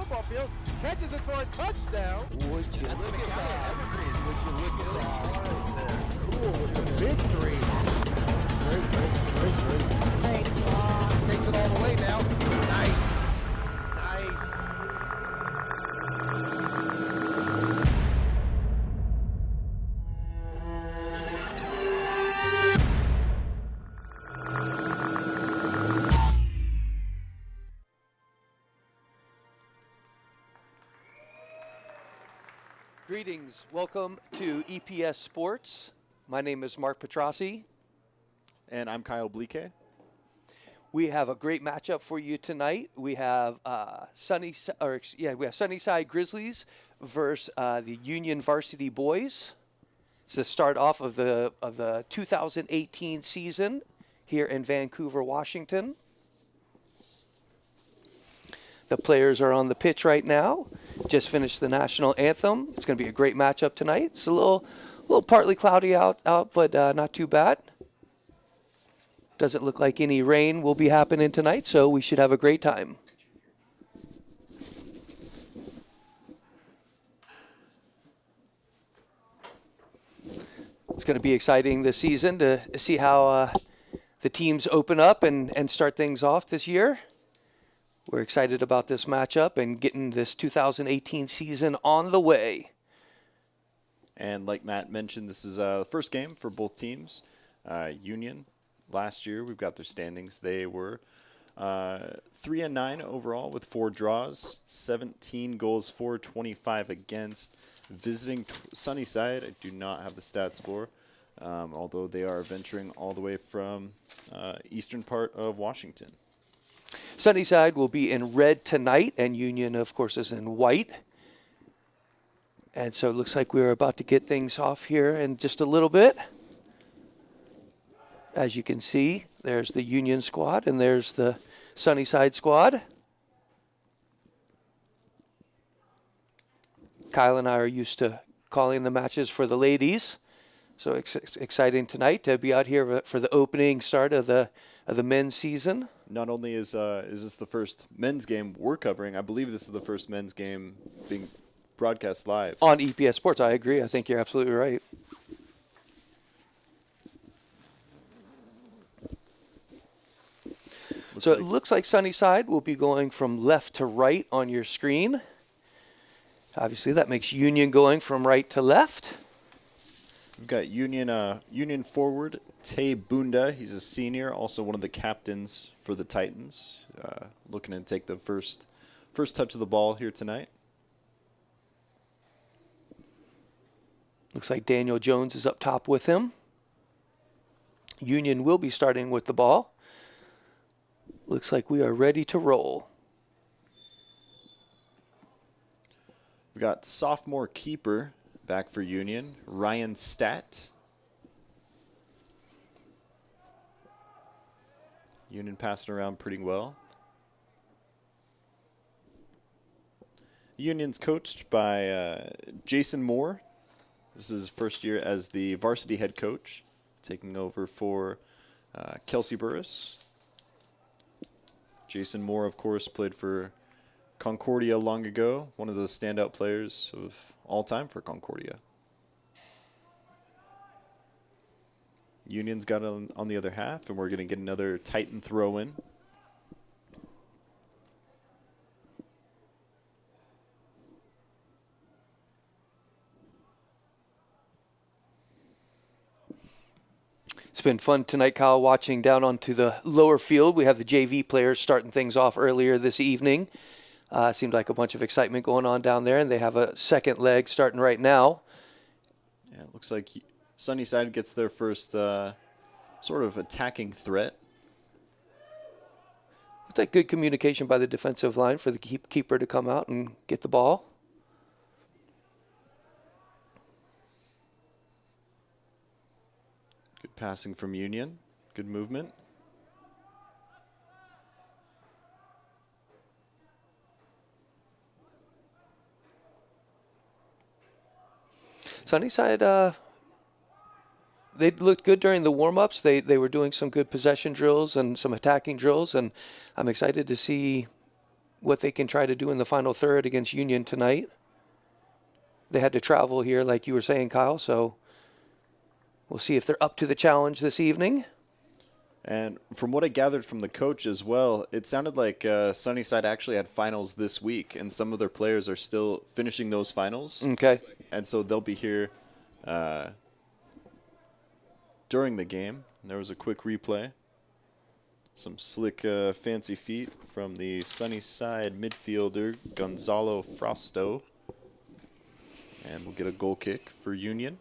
football field, catches it for a touchdown. Would you look at that? Evergreen. Would you look at that? Suarez there. Cool with the big three. Great. Takes it all the way now. Nice. Greetings. Welcome to EPS Sports. My name is Mark Petrossi. And I'm Kyle Bleeke. We have a great matchup for you tonight. We have Sunnyside Grizzlies versus the Union Varsity Boys. It's the start off of the 2018 season here in Vancouver, Washington. The players are on the pitch right now. Just finished the national anthem. It's going to be a great matchup tonight. It's a little partly cloudy out, but not too bad. Doesn't look like any rain will be happening tonight, so we should have a great time. It's going to be exciting this season to see how the teams open up and start things off this year. We're excited about this matchup and getting this 2018 season on the way. And like Matt mentioned, this is the first game for both teams. Union, last year, we've got their standings. They were 3-9 overall with 4 draws, 17 goals for, 25 against. Visiting Sunnyside, I do not have the stats for, although they are venturing all the way from eastern part of Washington. Sunnyside will be in red tonight, and Union, of course, is in white. And so it looks like we're about to get things off here in just a little bit. As you can see, there's the Union squad, and there's the Sunnyside squad. Kyle and I are used to calling the matches for the ladies. So exciting tonight to be out here for the opening start of the men's season. Not only is this the first men's game we're covering, I believe this is the first men's game being broadcast live. On EPS Sports, I agree. I think you're absolutely right. So it looks like Sunnyside will be going from left to right on your screen. Obviously, that makes Union going from right to left. We've got Union forward Tay Bunda. He's a senior, also one of the captains for the Titans. Looking to take the first touch of the ball here tonight. Looks like Daniel Jones is up top with him. Union will be starting with the ball. Looks like we are ready to roll. We've got sophomore keeper back for Union, Ryan Statt. Union passing around pretty well. Union's coached by Jason Moore. This is his first year as the varsity head coach, taking over for Kelsey Burris. Jason Moore, of course, played for Concordia long ago, one of the standout players of all time for Concordia. Union's got it on the other half, and we're going to get another Titan throw in. It's been fun tonight, Kyle, watching down onto the lower field. We have the JV players starting things off earlier this evening. Seemed like a bunch of excitement going on down there, and they have a second leg starting right now. Yeah, it looks like Sunnyside gets their first sort of attacking threat. Looks like good communication by the defensive line for the keeper to come out and get the ball. Good passing from Union. Good movement. Sunnyside, they looked good during the warm-ups. They were doing some good possession drills and some attacking drills, and I'm excited to see what they can try to do in the final third against Union tonight. They had to travel here, like you were saying, Kyle, so we'll see if they're up to the challenge this evening. And from what I gathered from the coach as well, it sounded like Sunnyside actually had finals this week, and some of their players are still finishing those finals. Okay. And so they'll be here during the game. And there was a quick replay. Some slick, fancy feet from the Sunnyside midfielder, Gonzalo Frosto. And we'll get a goal kick for Union.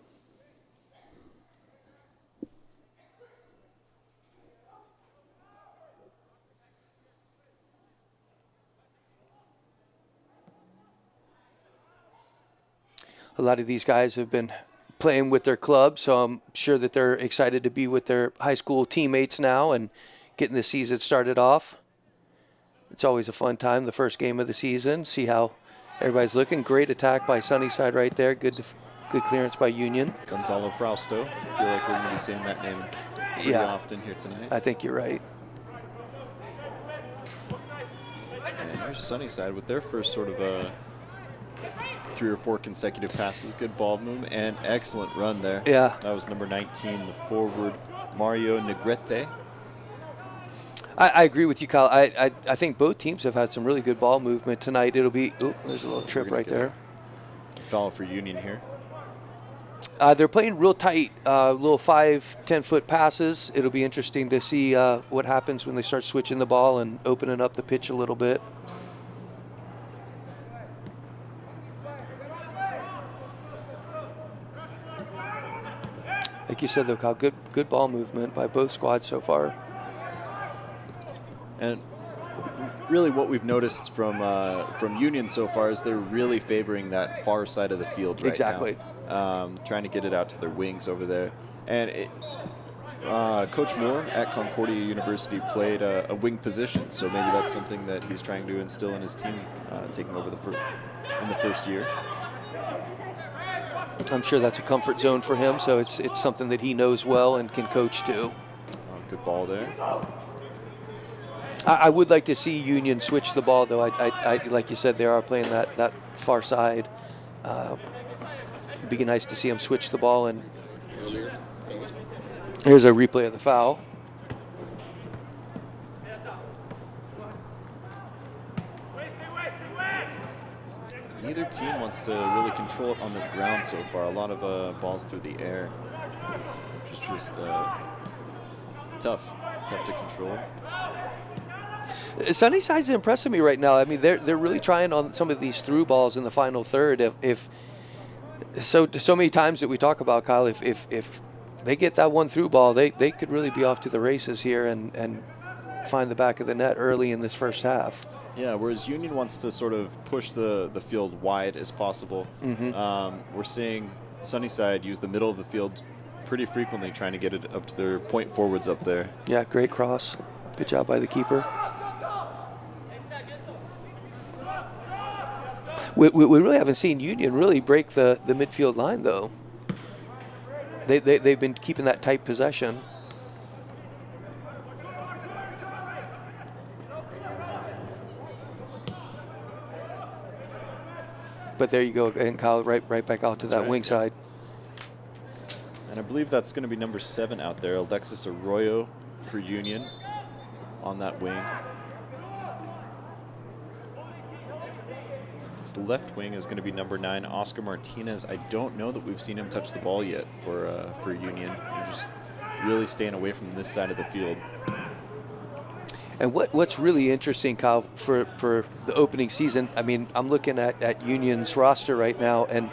A lot of these guys have been playing with their clubs, so I'm sure that they're excited to be with their high school teammates now and getting the season started off. It's always a fun time, the first game of the season. See how everybody's looking. Great attack by Sunnyside right there. Good clearance by Union. Gonzalo Frausto. I feel like we're going to be saying that name pretty often here tonight. I think you're right. And there's Sunnyside with their first sort of 3 or 4 consecutive passes. Good ball movement and excellent run there. Yeah. That was number 19, the forward, Mario Negrete. I agree with you, Kyle. I think both teams have had some really good ball movement tonight. It'll be, there's a little trip right there. Foul for Union here. They're playing real tight, little 5-10-foot passes. It'll be interesting to see what happens when they start switching the ball and opening up the pitch a little bit. Like you said, though, Kyle, good ball movement by both squads so far. And really what we've noticed from Union so far is they're really favoring that far side of the field right Exactly. now. Trying to get it out to their wings over there. And Coach Moore at Concordia University played a wing position, so maybe that's something that he's trying to instill in his team taking over in the first year. I'm sure that's a comfort zone for him, so it's something that he knows well and can coach to. Good ball there. I would like to see Union switch the ball, though. I like you said, they are playing that far side. It'd be nice to see them switch the ball. And here's a replay of the foul. Neither team wants to really control it on the ground so far. A lot of balls through the air, which is just tough to control. Sunnyside's impressing me right now. I mean, they're really trying on some of these through balls in the final third. If so many times that we talk about, Kyle, if they get that one through ball, they could really be off to the races here and find the back of the net early in this first half. Yeah, whereas Union wants to sort of push the field wide as possible. We're seeing Sunnyside use the middle of the field pretty frequently, trying to get it up to their point forwards up there. Yeah, great cross. Good job by the keeper. We really haven't seen Union really break the midfield line, though. They've been keeping that tight possession. But there you go, and Kyle, right back out to that wing side. And I believe that's going to be number 7 out there, Alexis Arroyo for Union on that wing. His left wing is going to be number 9, Oscar Martinez. I don't know that we've seen him touch the ball yet for Union. They're just really staying away from this side of the field. And what's really interesting, Kyle, for the opening season, I mean, I'm looking at Union's roster right now, and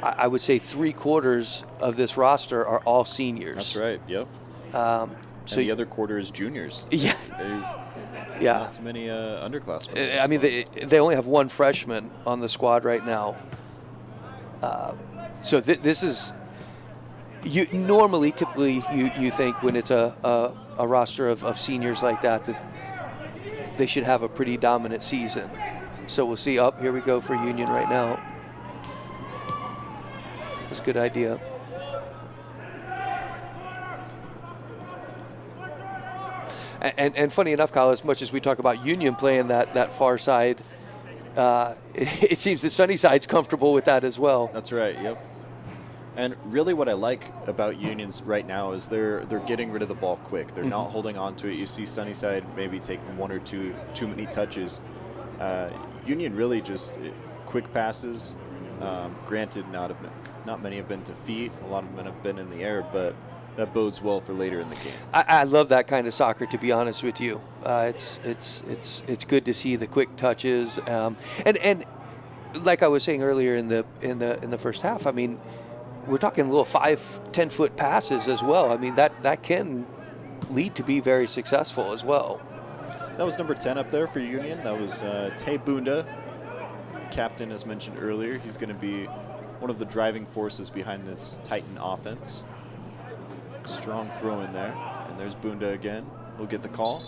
I would say 3/4 of this roster are all seniors. That's right, yep. So and the other quarter is juniors. Yeah. Yeah. Not too many underclassmen. I mean, they only have one freshman on the squad right now. So this is typically you think when it's a roster of seniors like that they should have a pretty dominant season. So we'll see. Here we go for Union right now. It's a good idea. And funny enough, Kyle, as much as we talk about Union playing that far side, it seems that Sunnyside's comfortable with that as well. That's right. Yep. And really, what I like about Unions right now is they're getting rid of the ball quick. They're not holding on to it. You see Sunnyside maybe taking one or two too many touches. Union really just quick passes. Granted, not many have been to feet. A lot of them have been in the air, but that bodes well for later in the game. I love that kind of soccer, to be honest with you. It's good to see the quick touches, and like I was saying earlier in the first half. I mean, we're talking little 5-10 foot passes as well. I mean that can lead to be very successful as well. That was number 10 up there for Union. That was Tay Bunda, captain, as mentioned earlier. He's going to be one of the driving forces behind this Titan offense. Strong throw in there. And there's Bunda again. We'll get the call.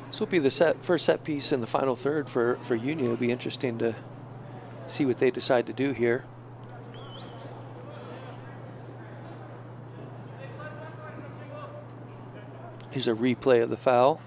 This will be the first set piece in the final third for Union. It'll be interesting to see what they decide to do here. Here's a replay of the foul.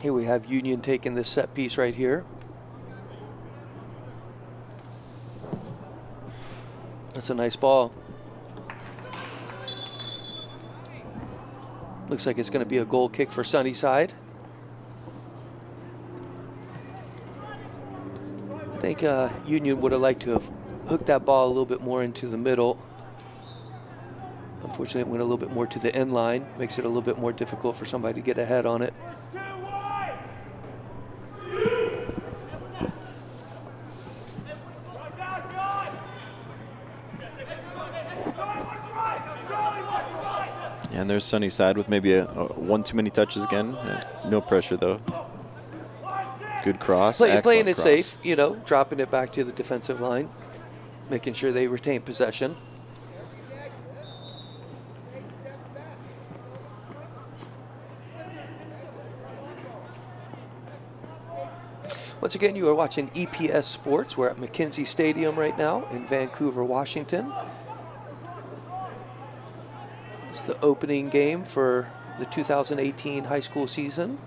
Here we have Union taking this set piece right here. That's a nice ball. Looks like it's going to be a goal kick for Sunnyside. I think Union would have liked to have hooked that ball a little bit more into the middle. Unfortunately, it went a little bit more to the end line. Makes it a little bit more difficult for somebody to get ahead on it. And there's Sunnyside with maybe one too many touches again. No pressure, though. Good cross. Playing it cross. safe, you know, dropping it back to the defensive line, making sure they retain possession. Once again, you are watching EPS Sports. We're at McKenzie Stadium right now in Vancouver, Washington. It's the opening game for the 2018 high school season.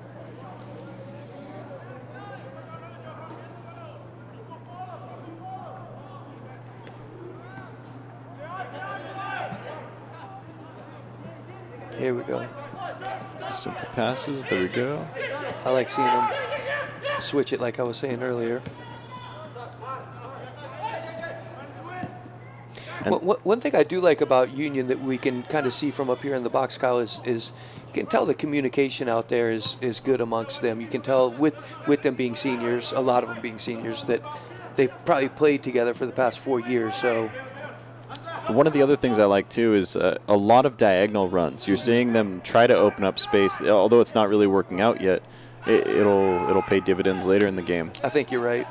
Here we go. Simple passes. There we go. I like seeing them switch it like I was saying earlier. One thing I do like about Union that we can kind of see from up here in the box, Kyle, is you can tell the communication out there is good amongst them. You can tell with them being seniors, a lot of them being seniors, that they've probably played together for the past 4 years. So one of the other things I like, too, is a lot of diagonal runs. You're seeing them try to open up space, although it's not really working out yet. It'll pay dividends later in the game. I think you're right.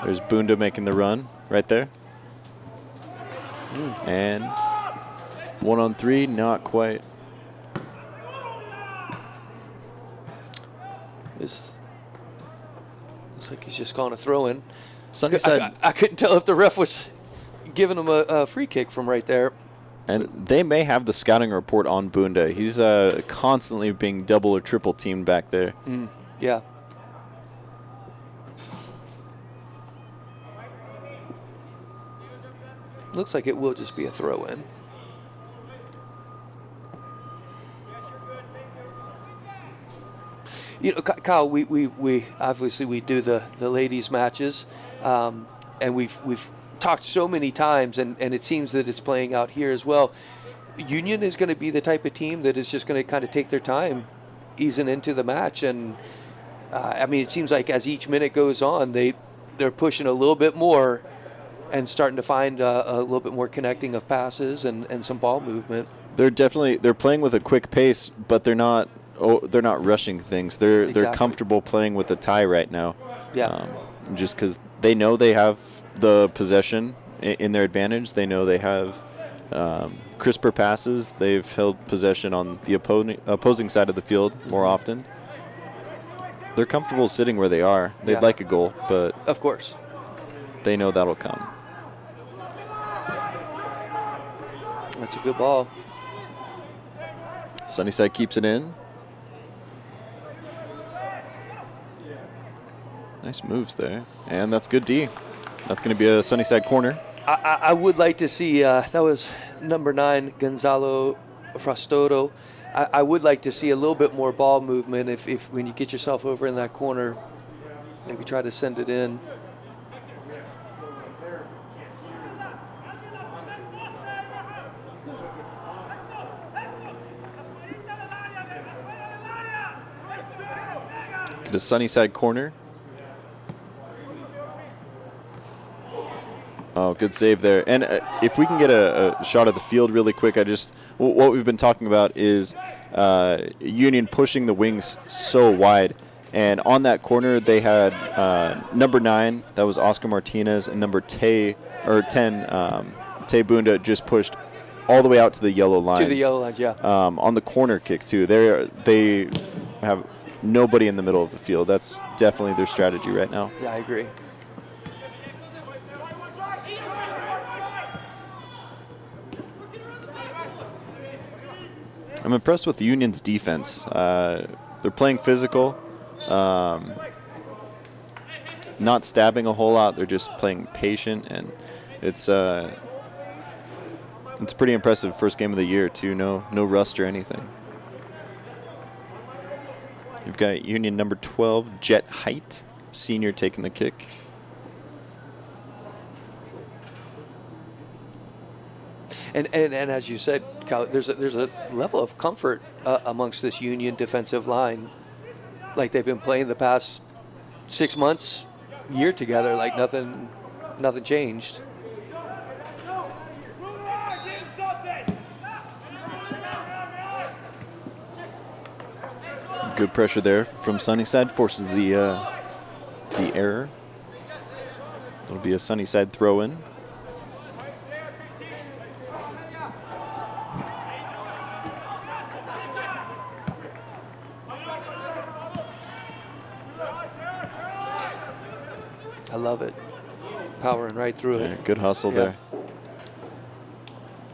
There's Bunda making the run right there. And 1-on-3, not quite. Looks like he's just gone a throw in. Sunnyside. I couldn't tell if the ref was giving him a free kick from right there. And they may have the scouting report on Bunda. He's constantly being double or triple teamed back there. Yeah. Looks like it will just be a throw in. You know, Kyle, we obviously we do the ladies matches, and we've talked so many times, and it seems that it's playing out here as well. Union is going to be the type of team that is just going to kind of take their time easing into the match, and I mean, it seems like as each minute goes on, they're pushing a little bit more and starting to find a little bit more connecting of passes and some ball movement. They're playing with a quick pace, but they're not rushing things. They're Exactly. comfortable playing with a tie right now. Yeah. Just because they know they have the possession in their advantage. They know they have crisper passes. They've held possession on the opposing side of the field more often. They're comfortable sitting where they are. They'd like a goal, but of course, they know that'll come. that's a good ball. Sunnyside keeps it in. Nice moves there. And that's good D. That's going to be a Sunnyside corner. I would like to see, that was number 9, Gonzalo Frastoro. I would like to see a little bit more ball movement if when you get yourself over in that corner, maybe try to send it in. Get a Sunnyside corner. Oh, good save there. And if we can get a shot of the field really quick, what we've been talking about is Union pushing the wings so wide. And on that corner, they had number 9, that was Oscar Martinez, and number 10, Tay Bunda, just pushed all the way out to the yellow lines. To the yellow lines, yeah. On the corner kick, too. They have nobody in the middle of the field. That's definitely their strategy right now. Yeah, I agree. I'm impressed with the Union's defense. They're playing physical, not stabbing a whole lot. They're just playing patient, and it's pretty impressive first game of the year too. No rust or anything. You've got Union number 12, Jet Height, senior, taking the kick. And as you said, Kyle, there's a level of comfort amongst this Union defensive line, like they've been playing the past 6 months, year together, like nothing changed. Good pressure there from Sunnyside, forces the error. It'll be a Sunnyside throw-in. I love it. Powering right through it. Yeah, good hustle there.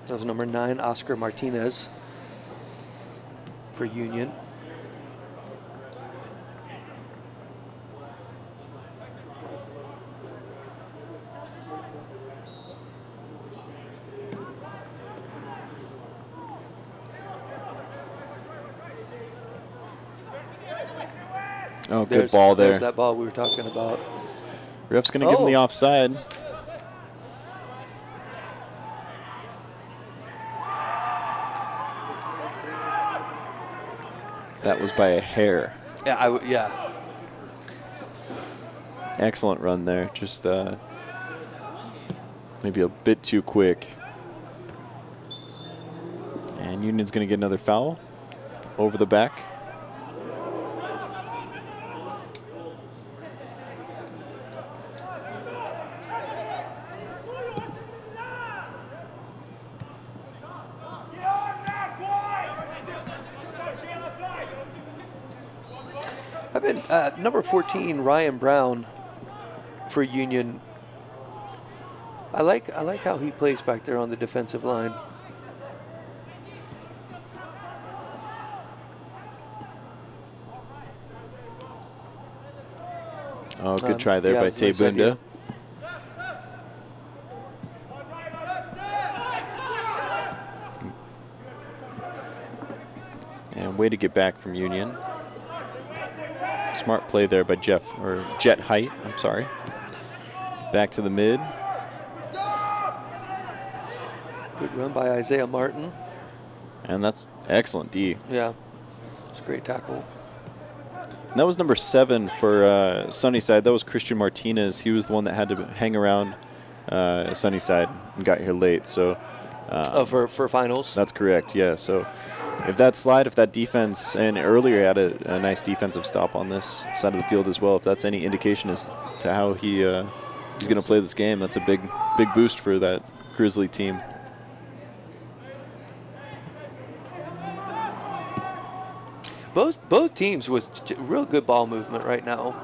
That was number 9, Oscar Martinez for Union. Oh, good ball there. There's that ball we were talking about. Ref's going to give him the offside. That was by a hair. Yeah, yeah. Excellent run there. Just maybe a bit too quick. And Union's going to get another foul over the back. I've been number 14, Ryan Brown for Union. I like how he plays back there on the defensive line. Oh, good try there by Tay Bunda. And way to get back from Union. Smart play there by Jet Height, I'm sorry. Back to the mid. Good run by Isaiah Martin. And that's excellent D. Yeah, it's a great tackle. And that was number 7 for Sunnyside. That was Christian Martinez. He was the one that had to hang around Sunnyside and got here late. So for finals? That's correct, yeah. So if that defense, and earlier had a nice defensive stop on this side of the field as well, if that's any indication as to how he he's going to play this game. That's a big boost for that Grizzly team. Both teams with real good ball movement right now.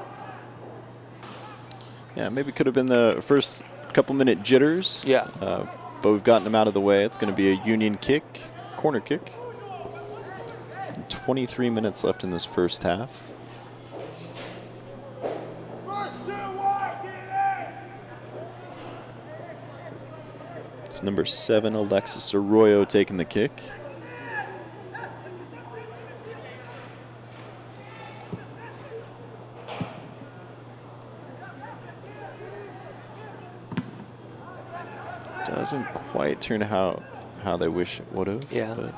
Yeah, maybe could have been the first couple-minute jitters. Yeah. But we've gotten them out of the way. It's going to be a Union kick, corner kick. 23 minutes left in this first half. It's number 7, Alexis Arroyo, taking the kick. Doesn't quite turn out how they wish it would have. Yeah. But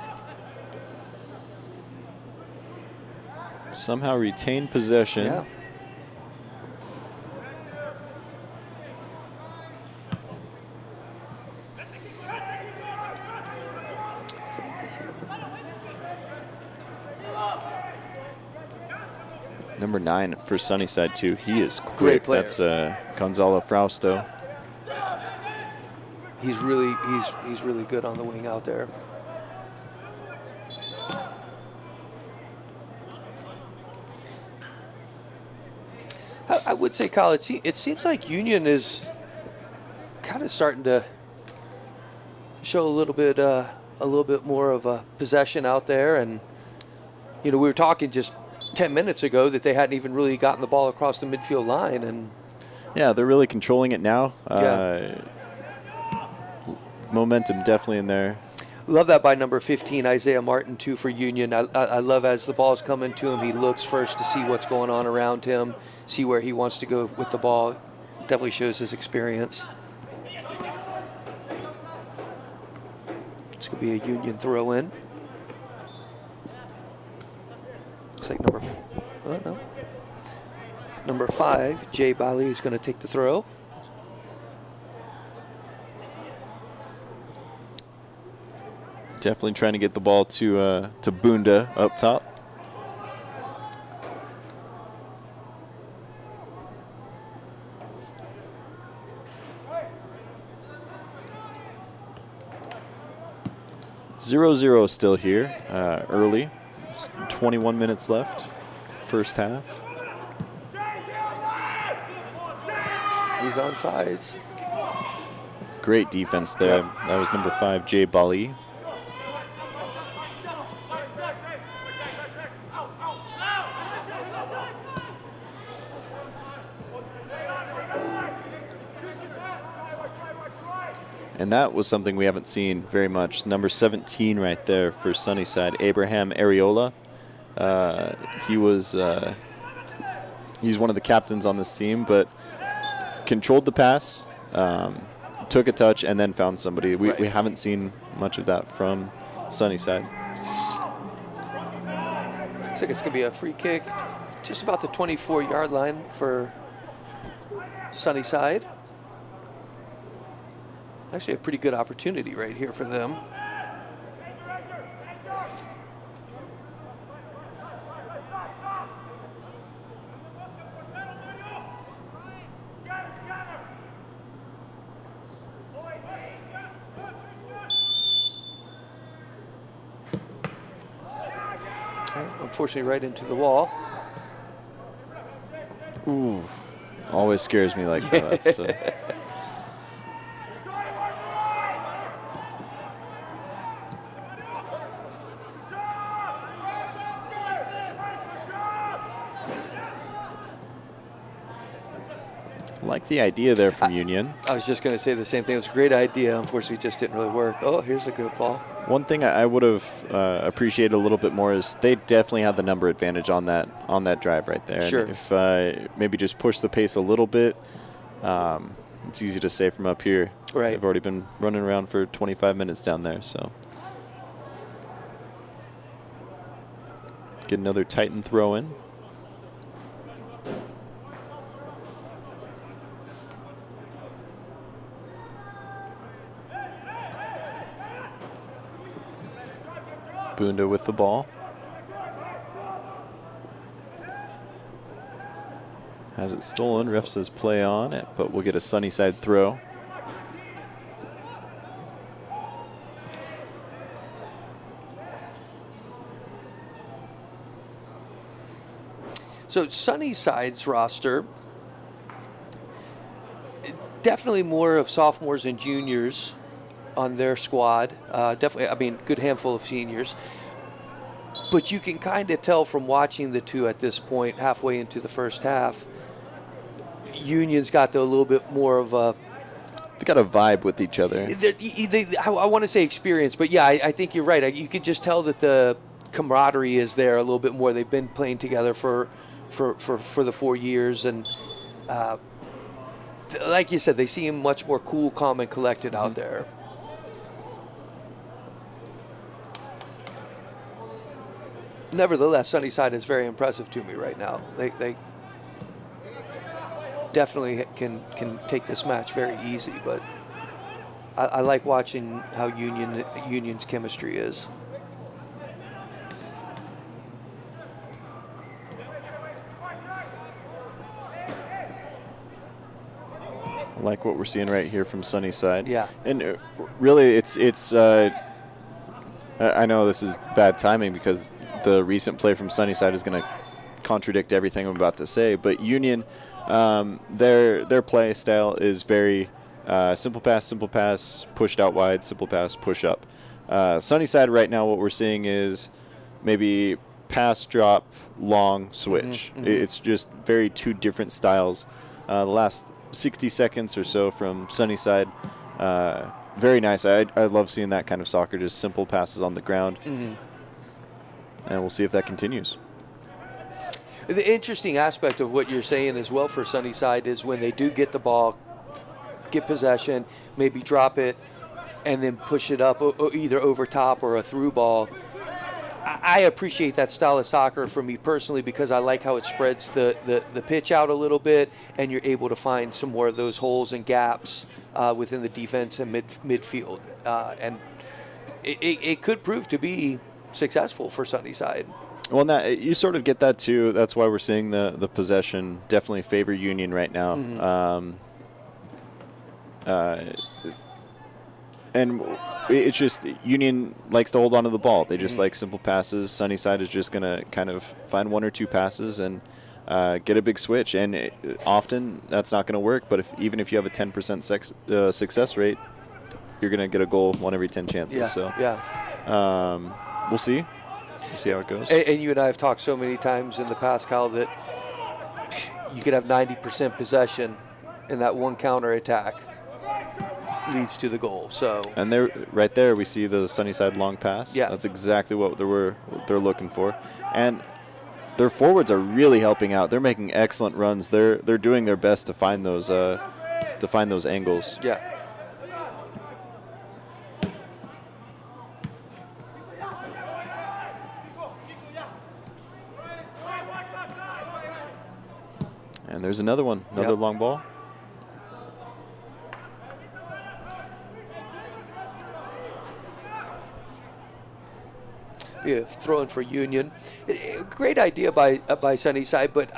somehow retain possession. Yeah. Number 9 for Sunnyside too. He is quick. Great player. That's Gonzalo Frausto. He's really good on the wing out there. I would say, Kyle, it seems like Union is kind of starting to show a little bit more of a possession out there, and we were talking just 10 minutes ago that they hadn't even really gotten the ball across the midfield line, and yeah, they're really controlling it now. Yeah. Momentum definitely in there. Love that by number 15, Isaiah Martin, too, for Union. I love as the ball's coming to him, he looks first to see what's going on around him, see where he wants to go with the ball. Definitely shows his experience. It's going to be a Union throw in. Looks like number 5, Jay Bali, is going to take the throw. Definitely trying to get the ball to Bunda up top. (0-0) still here, early. It's 21 minutes left, first half. He's on sides. Great defense there. Yep. That was number 5, Jay Bali. And that was something we haven't seen very much. Number 17 right there for Sunnyside, Abraham Areola. He's one of the captains on this team, but controlled the pass, took a touch, and then found somebody. We haven't seen much of that from Sunnyside. Looks like it's going to be a free kick just about the 24-yard line for Sunnyside. Actually a pretty good opportunity right here for them. Unfortunately, right into the wall. Ooh, always scares me like that. That's, like the idea there from Union. I was just going to say the same thing. It was a great idea. Unfortunately, it just didn't really work. Oh, here's a good ball. One thing I would have appreciated a little bit more is they definitely had the number advantage on that drive right there. Sure. And if maybe just push the pace a little bit, it's easy to say from up here. Right. They've already been running around for 25 minutes down there, so. Get another Titan throw in. Bunda with the ball. Has it stolen. Ref says play on it, but we'll get a Sunnyside throw. So Sunnyside's roster, definitely more of sophomores and juniors on their squad. Definitely, I mean, good handful of seniors. But you can kind of tell from watching the two at this point, halfway into the first half, Union's got a little bit more of a... They got a vibe with each other. I want to say experience, but yeah, I think you're right. You can just tell that the camaraderie is there a little bit more. They've been playing together for the 4 years, and like you said, they seem much more cool, calm, and collected out there. Nevertheless, Sunnyside is very impressive to me right now. They definitely can take this match very easy, but I like watching how Union's chemistry is. Like what we're seeing right here from Sunnyside. Yeah. And really, it's I know this is bad timing because the recent play from Sunnyside is going to contradict everything I'm about to say, but Union, their play style is very simple pass, pushed out wide, simple pass, push up. Sunnyside right now, what we're seeing is maybe pass, drop, long, switch. It's just very two different styles. The last 60 seconds or so from Sunnyside, very nice. I love seeing that kind of soccer, just simple passes on the ground. And we'll see if that continues. The interesting aspect of what you're saying as well for Sunnyside is when they do get the ball, get possession, maybe drop it, and then push it up either over top or a through ball. I appreciate that style of soccer for me personally because I like how it spreads the pitch out a little bit, and you're able to find some more of those holes and gaps within the defense and midfield. And it could prove to be successful for Sunnyside. Well, and that, you sort of get that too. That's why we're seeing the possession definitely favor Union right now. And it's just Union likes to hold on to the ball. They just like simple passes. Sunnyside is just going to kind of find one or two passes and get a big switch. And often that's not going to work, but even if you have a 10% success rate, you're going to get a goal 1 every 10 chances. We'll see. We'll see how it goes. And you and I have talked so many times in the past, Kyle, that you could have 90% possession, and that one counter attack leads to the goal. So, and there, right there, we see the Sunnyside long pass. Yeah, that's exactly what they're looking for, and their forwards are really helping out. They're making excellent runs. They're doing their best to find those angles. Yeah. And there's another one, another long ball. Yeah, throwing for Union. Great idea by Sunnyside, but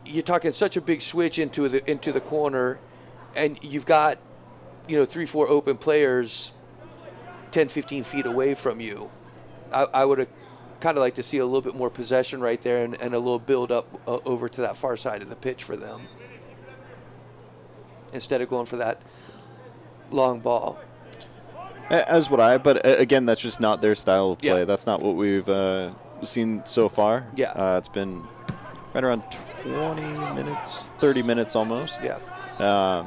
you're talking such a big switch into the corner, and you've got 3-4 open players 10-15 feet away from you. I would have kind of like to see a little bit more possession right there and a little build up over to that far side of the pitch for them instead of going for that long ball. As would I, but again, that's just not their style of play. Yeah. That's not what we've seen so far. Yeah. It's been right around 20 minutes, 30 minutes almost. Yeah.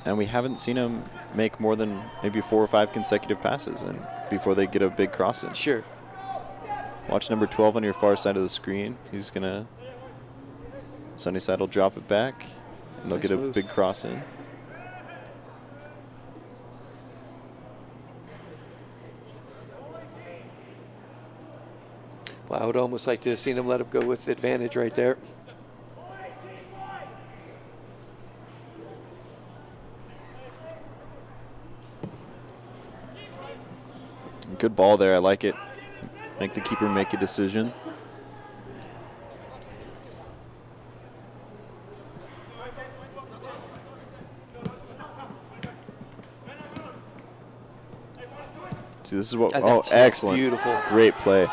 And we haven't seen them make more than maybe 4 or 5 consecutive passes and before they get a big cross in. Sure. Watch number 12 on your far side of the screen. He's going to... Sunnyside will drop it back, and they'll Nice get a move. big cross in. Well, I would almost like to have seen him let him go with advantage right there. Good ball there. I like it. Make the keeper make a decision. See, this is what. And Oh, that's excellent! beautiful. Great play.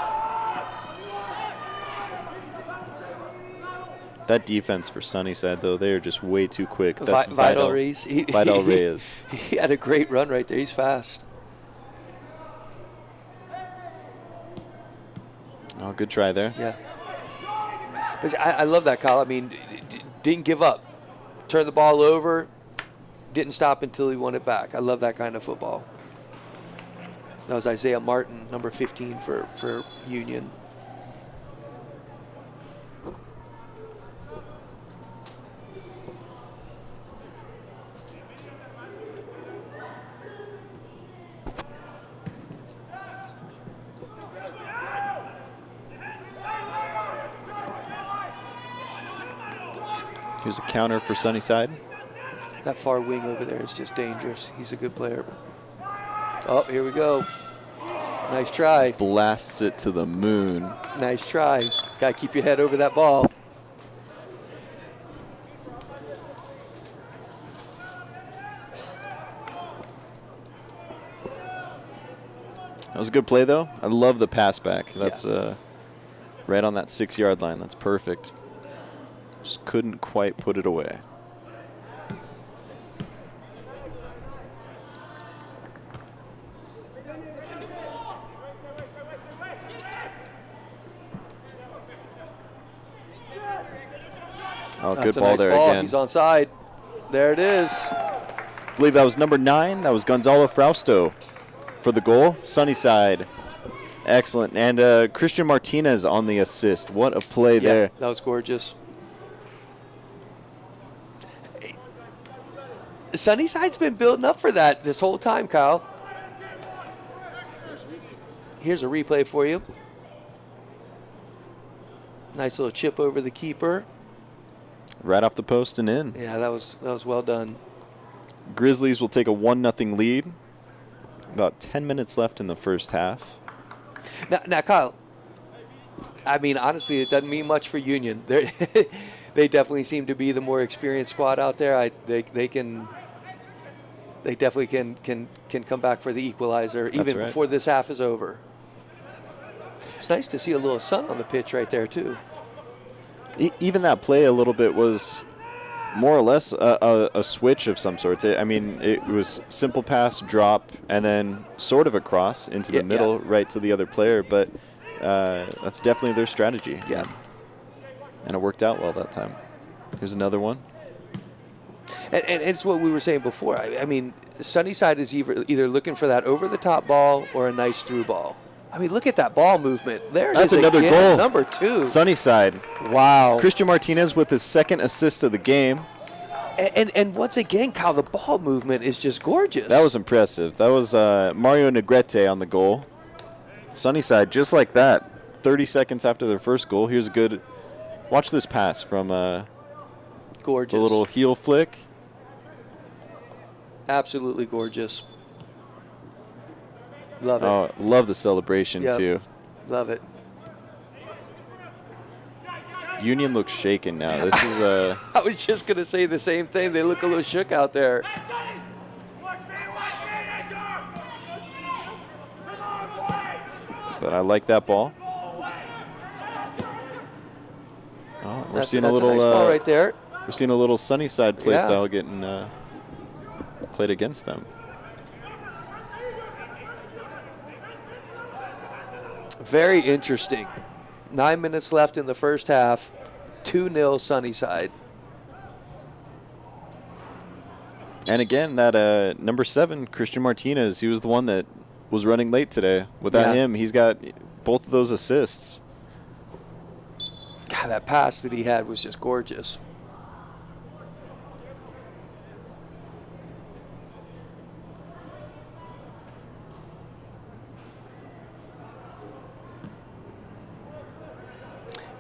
That defense for Sunnyside, though, they are just way too quick. That's Vidal Reyes. Vidal Reyes. He had a great run right there. He's fast. Oh, good try there. Yeah. But I love that, Kyle. I mean, didn't give up. Turned the ball over. Didn't stop until he won it back. I love that kind of football. That was Isaiah Martin, number 15 for Union. Here's a counter for Sunnyside. That far wing over there is just dangerous. He's a good player. Oh, here we go. Nice try. Blasts it to the moon. Nice try. Got to keep your head over that ball. That was a good play, though. I love the pass back. That's right on that 6-yard line. That's perfect. Just couldn't quite put it away. Oh, That's good ball nice there ball. again. He's onside. There it is. I believe that was number 9. That was Gonzalo Frausto for the goal. Sunnyside. Excellent. And Christian Martinez on the assist. What a play there. That was gorgeous. Sunnyside's been building up for that this whole time, Kyle. Here's a replay for you. Nice little chip over the keeper. Right off the post and in. Yeah, that was well done. Grizzlies will take a 1-0 lead. About 10 minutes left in the first half. Now, Kyle, I mean, honestly, it doesn't mean much for Union. They definitely seem to be the more experienced squad out there. They definitely can come back for the equalizer even right. before this half is over. It's nice to see a little sun on the pitch right there too. Even that play a little bit was more or less a switch of some sorts. I mean, it was simple pass, drop, and then sort of a cross into the middle, right to the other player. But that's definitely their strategy. Yeah. And it worked out well that time. Here's another one. And it's what we were saying before. I mean, Sunnyside is either looking for that over-the-top ball or a nice through ball. I mean, look at that ball movement. There it is. That's another again, goal. Number 2. Sunnyside. Wow. Christian Martinez with his second assist of the game. And once again, Kyle, the ball movement is just gorgeous. That was impressive. That was Mario Negrete on the goal. Sunnyside, just like that, 30 seconds after their first goal. Here's a good – watch this pass from gorgeous. a little heel flick. Absolutely gorgeous. Love it. Oh, love the celebration, too. Love it. Union looks shaken now. This is I was just going to say the same thing. They look a little shook out there. but I like that ball. Oh, we're seeing a that's little nice ball right there. We're seeing a little Sunnyside play style getting played against them. Very interesting. 9 minutes left in the first half. 2-0 Sunnyside. And again, that number 7, Christian Martinez, he was the one that was running late today. Without him, he's got both of those assists. God, that pass that he had was just gorgeous.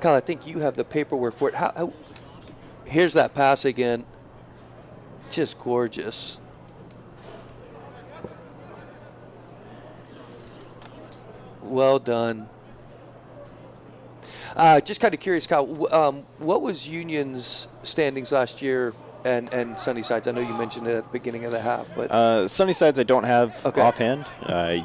Kyle, I think you have the paperwork for it. Here's that pass again. Just gorgeous. Well done. Just kind of curious, Kyle, what was Union's standings last year and Sunnyside's? I know you mentioned it at the beginning of the half, but Sunnyside's I don't have Okay. offhand.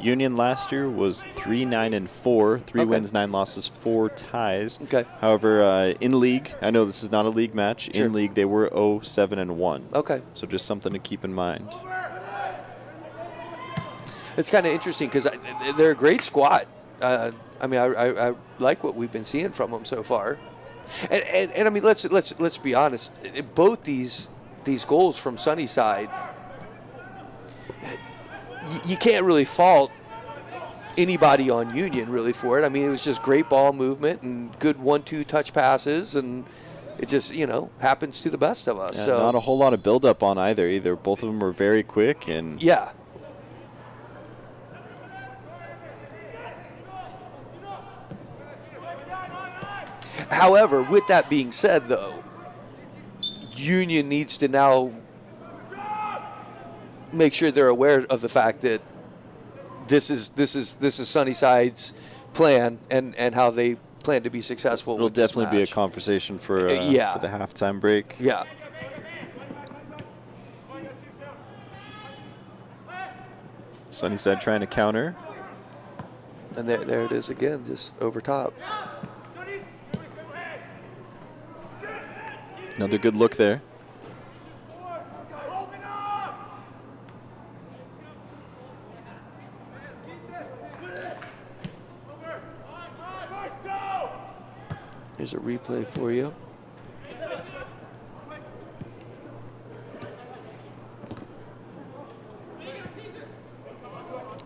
Union last year was 3-9-4, 3 Okay. wins, 9 losses, 4 ties. Okay. However, in league, I know this is not a league match. Sure. In league, they were 0-7-1. okay. So just something to keep in mind. It's kind of interesting because they're a great squad. I mean, I like what we've been seeing from them so far, and I mean, let's be honest. Both these goals from Sunnyside, you can't really fault anybody on Union really for it. I mean, it was just great ball movement and good 1-2 touch passes, and it just happens to the best of us. Yeah, so not a whole lot of build-up on either. Both of them were very quick and. yeah. However, with that being said, though, Union needs to now make sure they're aware of the fact that this is Sunnyside's plan and how they plan to be successful. It'll with this definitely be a match. conversation for the halftime break. Yeah. Sunnyside trying to counter. And there it is again, just over top. Another good look there. Here's a replay for you.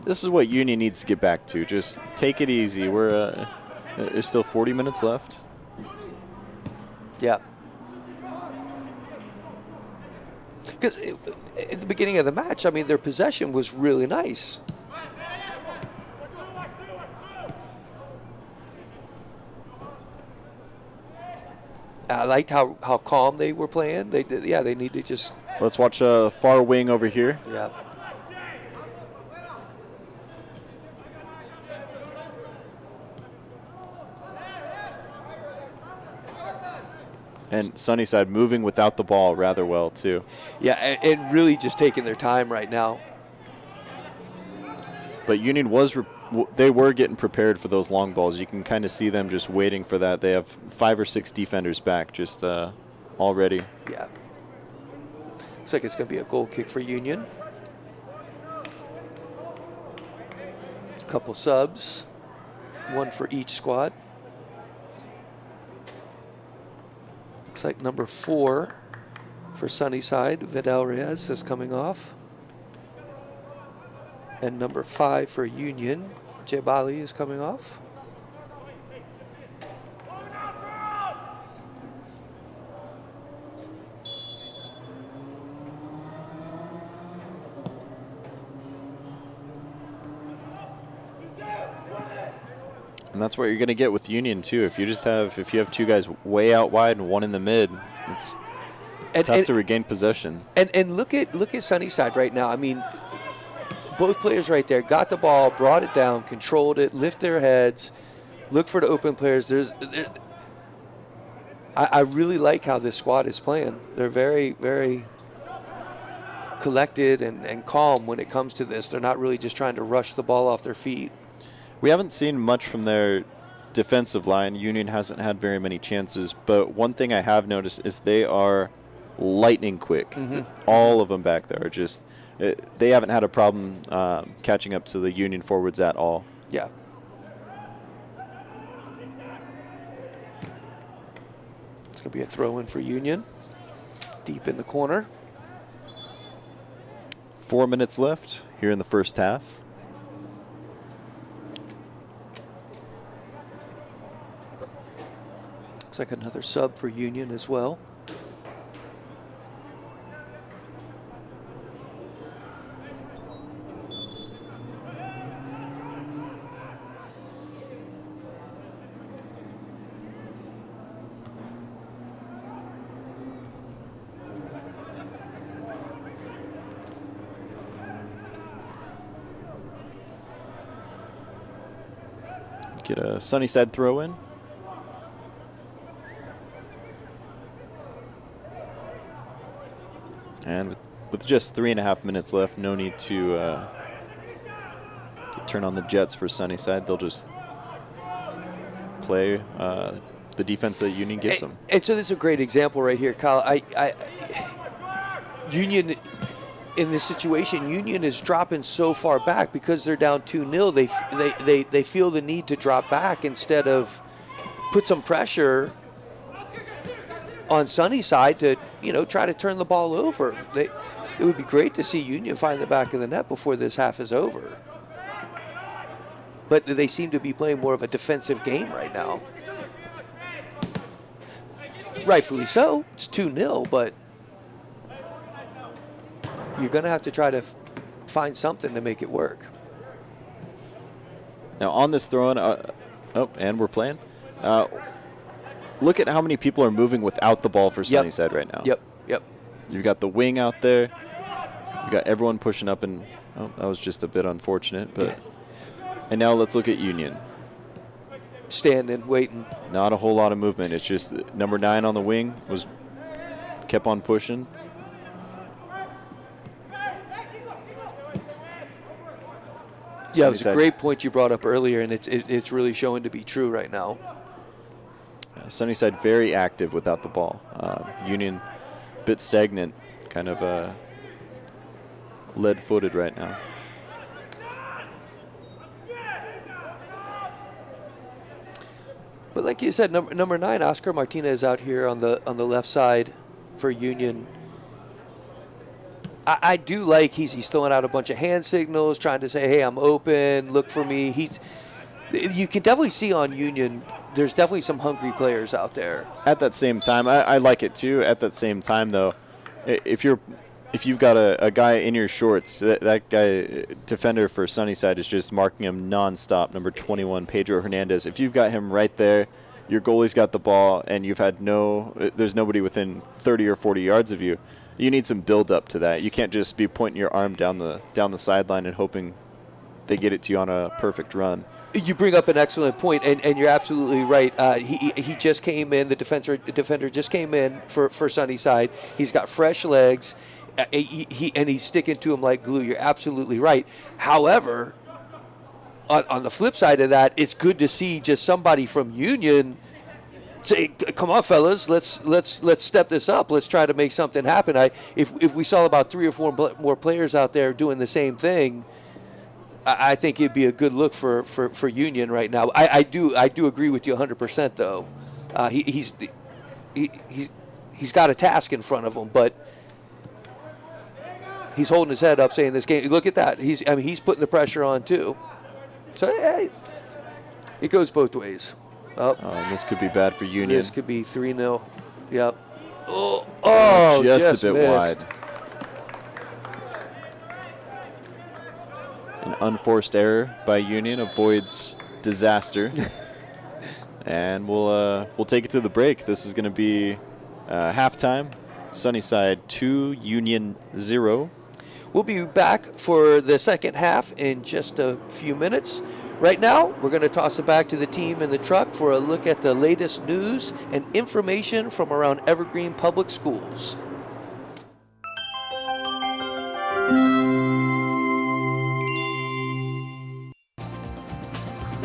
This is what Union needs to get back to. Just take it easy. There's still 40 minutes left. Yeah. Because at the beginning of the match, I mean, their possession was really nice. I liked how calm they were playing. They need to just. Let's watch a far wing over here. Yeah. And Sunnyside moving without the ball rather well, too. Yeah, and really just taking their time right now. But Union they were getting prepared for those long balls. You can kind of see them just waiting for that. They have 5 or 6 defenders back just already. Yeah. Looks like it's going to be a goal kick for Union. A couple subs, one for each squad. Looks like number 4 for Sunnyside, Vidal Reyes, is coming off. And number 5 for Union, Jebali, is coming off. And that's what you're going to get with Union, too. If you have 2 guys way out wide and 1 in the mid, it's tough to regain possession. And look at Sunnyside right now. I mean, both players right there got the ball, brought it down, controlled it, lift their heads, look for the open players. I really like how this squad is playing. They're very, very collected and calm when it comes to this. They're not really just trying to rush the ball off their feet. We haven't seen much from their defensive line. Union hasn't had very many chances, but one thing I have noticed is they are lightning quick. Mm-hmm. All of them back there are just they haven't had a problem catching up to the Union forwards at all. Yeah. It's going to be a throw-in for Union. Deep in the corner. 4 minutes left here in the first half. Looks like another sub for Union as well. Get a Sunnyside throw in. with just 3.5 minutes left, no need to turn on the jets for Sunnyside. They'll just play the defense that Union gives them. And so this is a great example right here, Kyle. Union, in this situation, Union is dropping so far back because they're down 2-0. They feel the need to drop back instead of put some pressure on Sunnyside to, try to turn the ball over. It would be great to see Union find the back of the net before this half is over. But they seem to be playing more of a defensive game right now. Rightfully so. It's 2-0, but you're going to have to try to find something to make it work. Now on this throw-in, and we're playing. Look at how many people are moving without the ball for Sunnyside right now. Yep. You've got the wing out there. You've got everyone pushing up, and that was just a bit unfortunate. But Yeah. And now let's look at Union. Standing, waiting. Not a whole lot of movement. It's just number 9 on the wing kept on pushing. Yeah, it was a great point you brought up earlier, and it's really showing to be true right now. Sunnyside very active without the ball. Union a bit stagnant, kind of lead-footed right now. But like you said, number 9, Oscar Martinez out here on the left side for Union. I do like he's throwing out a bunch of hand signals, trying to say, "Hey, I'm open. Look for me." You can definitely see on Union. There's definitely some hungry players out there. At that same time, I like it too. At that same time, though, if you've got a guy in your shorts, that guy, defender for Sunnyside, is just marking him nonstop. Number 21, Pedro Hernandez. If you've got him right there, your goalie's got the ball, and there's nobody within 30 or 40 yards of you. You need some build up to that. You can't just be pointing your arm down the sideline and hoping they get it to you on a perfect run. You bring up an excellent point, and you're absolutely right. He just came in. The defender just came in for Sunnyside. He's got fresh legs. He's sticking to him like glue. You're absolutely right. However, on the flip side of that, it's good to see just somebody from Union say, "Come on, fellas, let's step this up. Let's try to make something happen." If we saw about 3 or 4 more players out there doing the same thing, I think it'd be a good look for Union right now. I do agree with you 100%, though. He's got a task in front of him, but he's holding his head up, saying this game. Look at that. He's putting the pressure on too. So hey, it goes both ways. And this could be bad for Union. This could be 3-0. Yep. Oh, just a bit missed. wide. An unforced error by Union avoids disaster. And we'll take it to the break. This is going to be halftime. Sunnyside 2, Union 0. We'll be back for the second half in just a few minutes. Right now, we're going to toss it back to the team in the truck for a look at the latest news and information from around Evergreen Public Schools.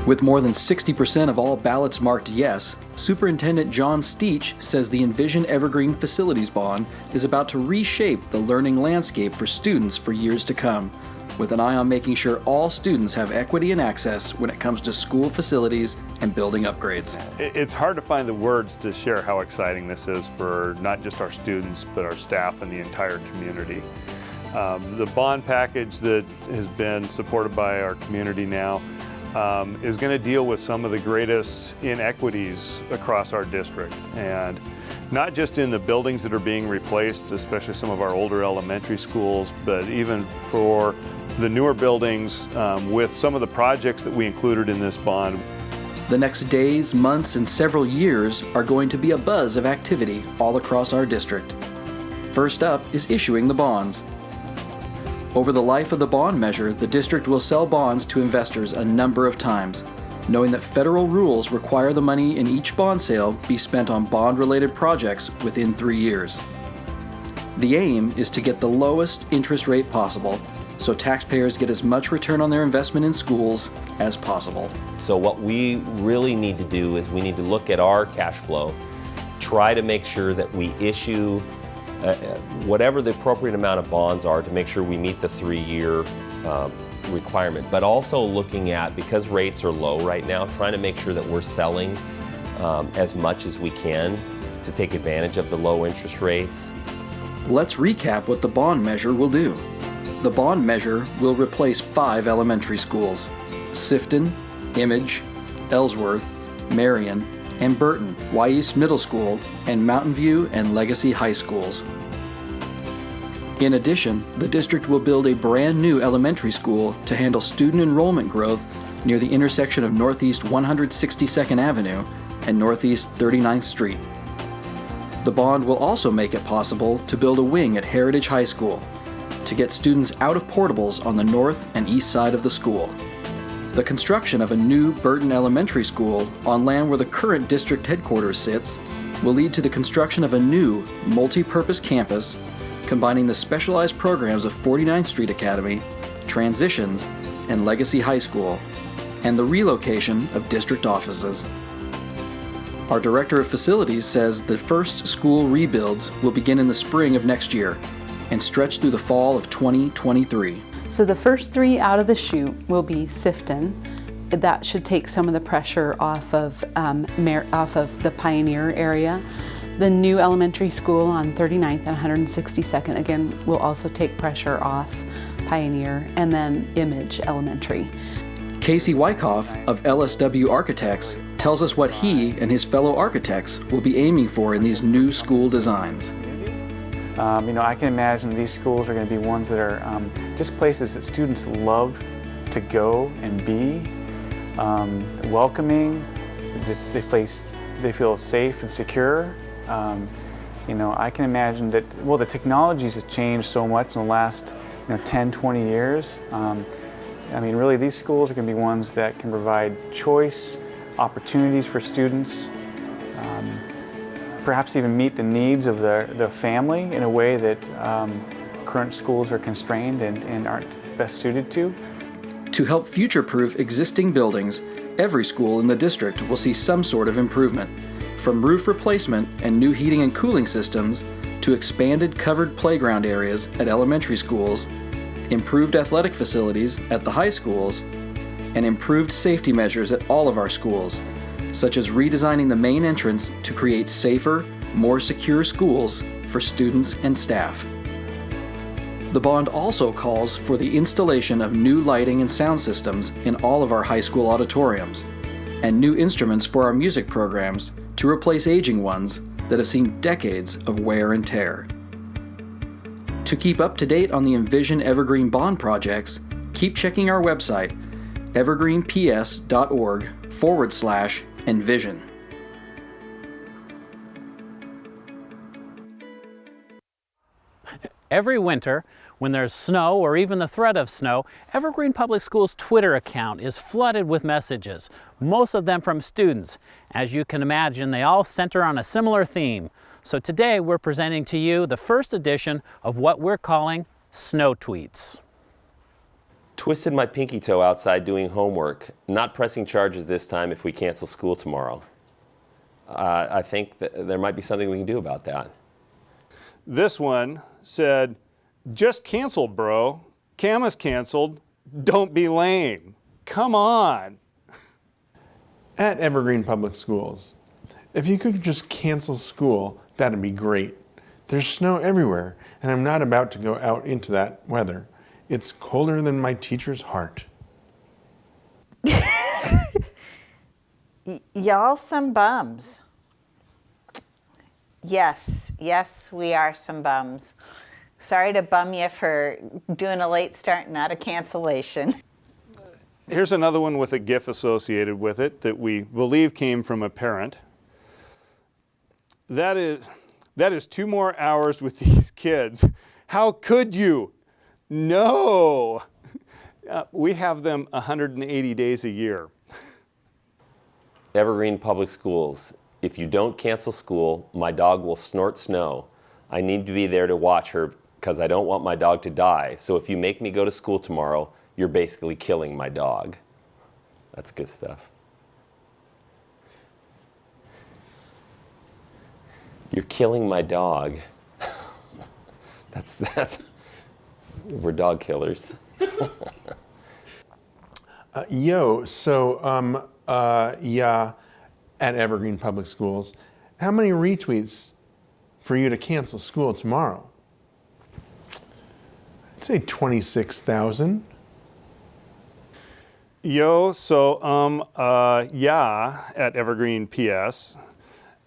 With more than 60% of all ballots marked yes, Superintendent John Steach says the Envision Evergreen Facilities Bond is about to reshape the learning landscape for students for years to come, with an eye on making sure all students have equity and access when it comes to school facilities and building upgrades. It's hard to find the words to share how exciting this is for not just our students, but our staff and the entire community. The bond package that has been supported by our community now is going to deal with some of the greatest inequities across our district, and not just in the buildings that are being replaced, especially some of our older elementary schools, but even for the newer buildings with some of the projects that we included in this bond. The next days, months, and several years are going to be a buzz of activity all across our district. First up is issuing the bonds. Over the life of the bond measure, the district will sell bonds to investors a number of times, knowing that federal rules require the money in each bond sale be spent on bond-related projects within 3 years. The aim is to get the lowest interest rate possible, so taxpayers get as much return on their investment in schools as possible. So what we really need to do is we need to look at our cash flow, try to make sure that we issue whatever the appropriate amount of bonds are to make sure we meet the 3-year requirement, but also looking at, because rates are low right now, trying to make sure that we're selling as much as we can to take advantage of the low interest rates. Let's recap what the bond measure will do. The bond measure will replace 5 elementary schools: Sifton, Image, Ellsworth, Marion, and Burton, Wy'east Middle School, and Mountain View and Legacy High Schools. In addition, the district will build a brand new elementary school to handle student enrollment growth near the intersection of Northeast 162nd Avenue and Northeast 39th Street. The bond will also make it possible to build a wing at Heritage High School to get students out of portables on the north and east side of the school. The construction of a new Burton Elementary School on land where the current district headquarters sits will lead to the construction of a new multi-purpose campus combining the specialized programs of 49th Street Academy, Transitions, and Legacy High School, and the relocation of district offices. Our Director of Facilities says the first school rebuilds will begin in the spring of next year and stretch through the fall of 2023. So the first 3 out of the chute will be Sifton. That should take some of the pressure off of the Pioneer area. The new elementary school on 39th and 162nd, again, will also take pressure off Pioneer, and then Image Elementary. Casey Wyckoff of LSW Architects tells us what he and his fellow architects will be aiming for in these new school designs. I can imagine these schools are going to be ones that are just places that students love to go and be, welcoming. They feel safe and secure. I can imagine that, the technologies have changed so much in the last 10, 20 years. Really, these schools are going to be ones that can provide choice, opportunities for students, perhaps even meet the needs of the family in a way that current schools are constrained and aren't best suited to. To help future-proof existing buildings, every school in the district will see some sort of improvement, from roof replacement and new heating and cooling systems to expanded covered playground areas at elementary schools, improved athletic facilities at the high schools, and improved safety measures at all of our schools, such as redesigning the main entrance to create safer, more secure schools for students and staff. The bond also calls for the installation of new lighting and sound systems in all of our high school auditoriums, and new instruments for our music programs to replace aging ones that have seen decades of wear and tear. To keep up to date on the Envision Evergreen bond projects, keep checking our website, evergreenps.org/envision. Every winter, when there's snow or even the threat of snow, Evergreen Public Schools' Twitter account is flooded with messages, most of them from students. As you can imagine, they all center on a similar theme. So today we're presenting to you the first edition of what we're calling Snow Tweets. Twisted my pinky toe outside doing homework. Not pressing charges this time if we cancel school tomorrow. I think that there might be something we can do about that. This one said, "Just cancel, bro. Cam is canceled. Don't be lame. Come on." At Evergreen Public Schools, if you could just cancel school, that'd be great. There's snow everywhere, and I'm not about to go out into that weather. It's colder than my teacher's heart. Y'all some bums. Yes, we are some bums. Sorry to bum you for doing a late start, not a cancellation. Here's another one with a GIF associated with it that we believe came from a parent. That is 2 more hours with these kids. How could you? No! We have them 180 days a year. Evergreen Public Schools. If you don't cancel school, my dog will snort snow. I need to be there to watch her because I don't want my dog to die. So if you make me go to school tomorrow, you're basically killing my dog. That's good stuff. You're killing my dog. That's we're dog killers. Yeah, at Evergreen Public Schools, how many retweets for you to cancel school tomorrow? I'd say 26,000. Yeah, at Evergreen PS,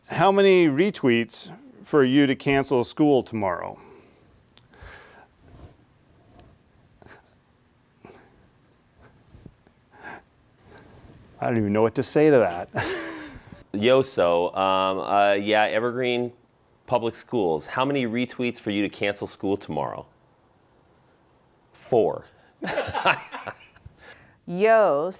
how many retweets for you to cancel school tomorrow? I don't even know what to say to that. Yeah, Evergreen Public Schools, how many retweets for you to cancel school tomorrow? 4. Yeah,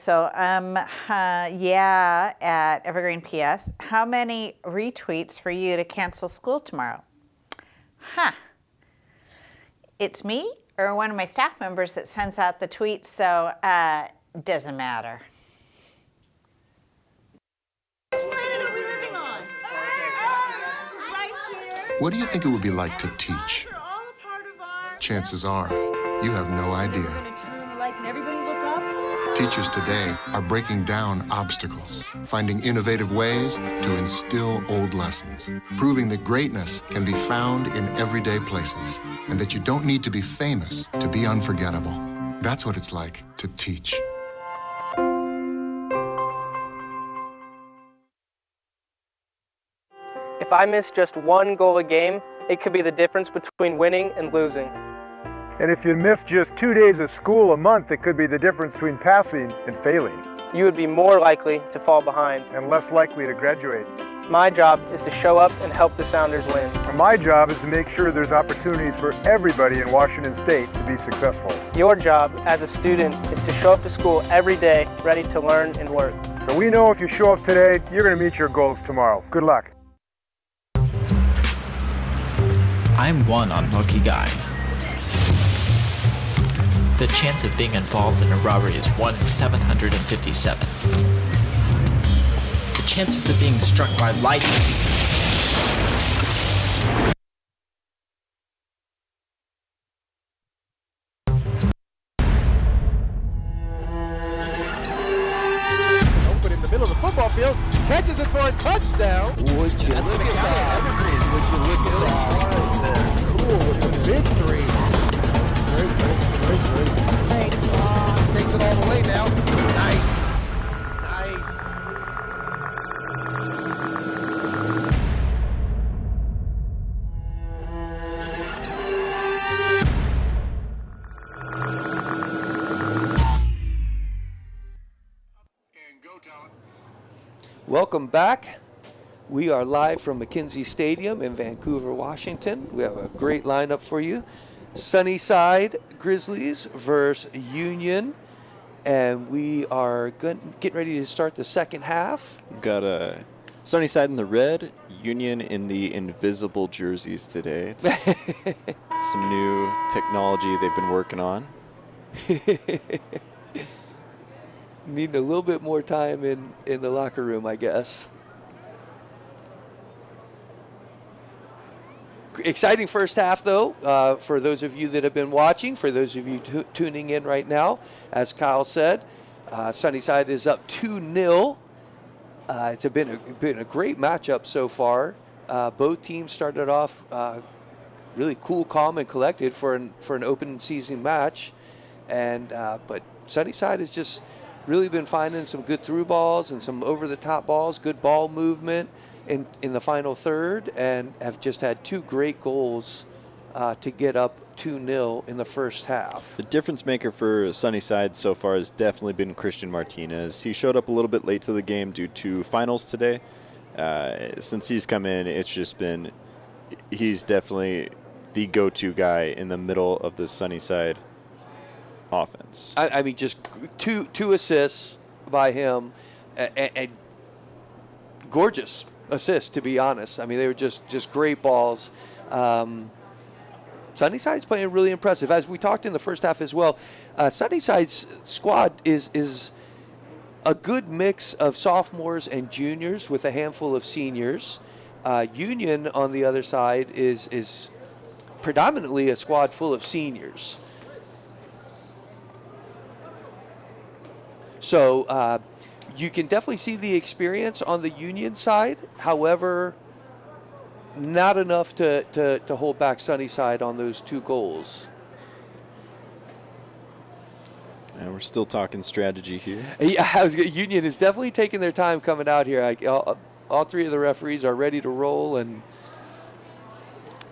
at Evergreen PS, how many retweets for you to cancel school tomorrow? It's me or one of my staff members that sends out the tweets, so doesn't matter. Which planet are we living on? Right here. What do you think it would be like to teach? Chances are, you have no idea. Everybody look up. Teachers today are breaking down obstacles, finding innovative ways to instill old lessons, proving that greatness can be found in everyday places, and that you don't need to be famous to be unforgettable. That's what it's like to teach. If I miss just one goal a game, it could be the difference between winning and losing. And if you miss just 2 days of school a month, it could be the difference between passing and failing. You would be more likely to fall behind. And less likely to graduate. My job is to show up and help the Sounders win. And my job is to make sure there's opportunities for everybody in Washington State to be successful. Your job as a student is to show up to school every day, ready to learn and work. So we know if you show up today, you're going to meet your goals tomorrow. Good luck. I'm one unlucky guy. The chance of being involved in a robbery is 1 in 757. The chances of being struck by lightning. Open in the middle of the football field, catches it for a touchdown. Would you look at that? Evergreen, would you look at that? Cool with the big 3. Great. Takes it all the way now. Nice. Welcome back. We are live from McKenzie Stadium in Vancouver, Washington. We have a great lineup for you. Sunnyside Grizzlies versus Union, and we are getting ready to start the second half. We've got Sunnyside in the red, Union in the invisible jerseys today. It's some new technology they've been working on. Needing a little bit more time in the locker room, I guess. Exciting first half, though, for those of you that have been watching, for those of you tuning in right now. As Kyle said, Sunnyside is up 2-0. It's been a great matchup so far. Both teams started off really cool, calm, and collected for an open season match, but Sunnyside has just really been finding some good through balls and some over-the-top balls, good ball movement in the final third, and have just had 2 great goals to get up 2-0 in the first half. The difference maker for Sunnyside so far has definitely been Christian Martinez. He showed up a little bit late to the game due to finals today. Since he's come in, it's just been, he's definitely the go-to guy in the middle of the Sunnyside offense. I mean, just two assists by him, and gorgeous assists, to be honest. I mean, they were just great balls. Sunnyside's playing really impressive. As we talked in the first half as well, Sunnyside's squad is a good mix of sophomores and juniors with a handful of seniors. Union, on the other side, is predominantly a squad full of seniors. So you can definitely see the experience on the Union side. However, not enough to hold back Sunnyside on those 2 goals. And we're still talking strategy here. Yeah, Union is definitely taking their time coming out here. All 3 of the referees are ready to roll and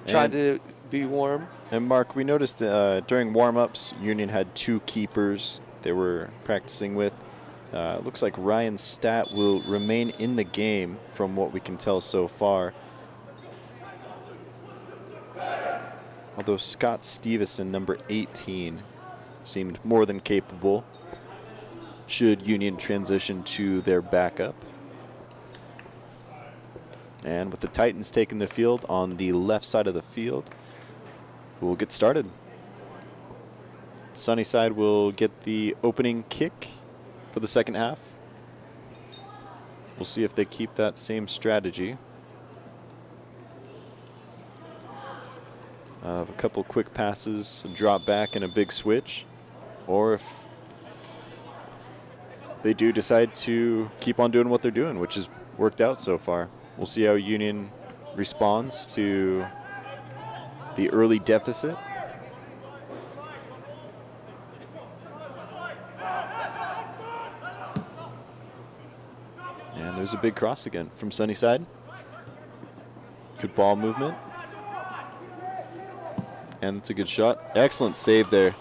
trying to be warm. And Mark, we noticed during warm-ups, Union had 2 keepers they were practicing with. Looks like Ryan Stat will remain in the game from what we can tell so far. Although Scott Stevenson, number 18, seemed more than capable should Union transition to their backup. And with the Titans taking the field on the left side of the field, we'll get started. Sunnyside will get the opening kick for the second half. We'll see if they keep that same strategy of a couple quick passes, a drop back, and a big switch, or if they do decide to keep on doing what they're doing, which has worked out so far. We'll see how Union responds to the early deficit. And there's a big cross again from Sunnyside. Good ball movement. And it's a good shot. Excellent save there.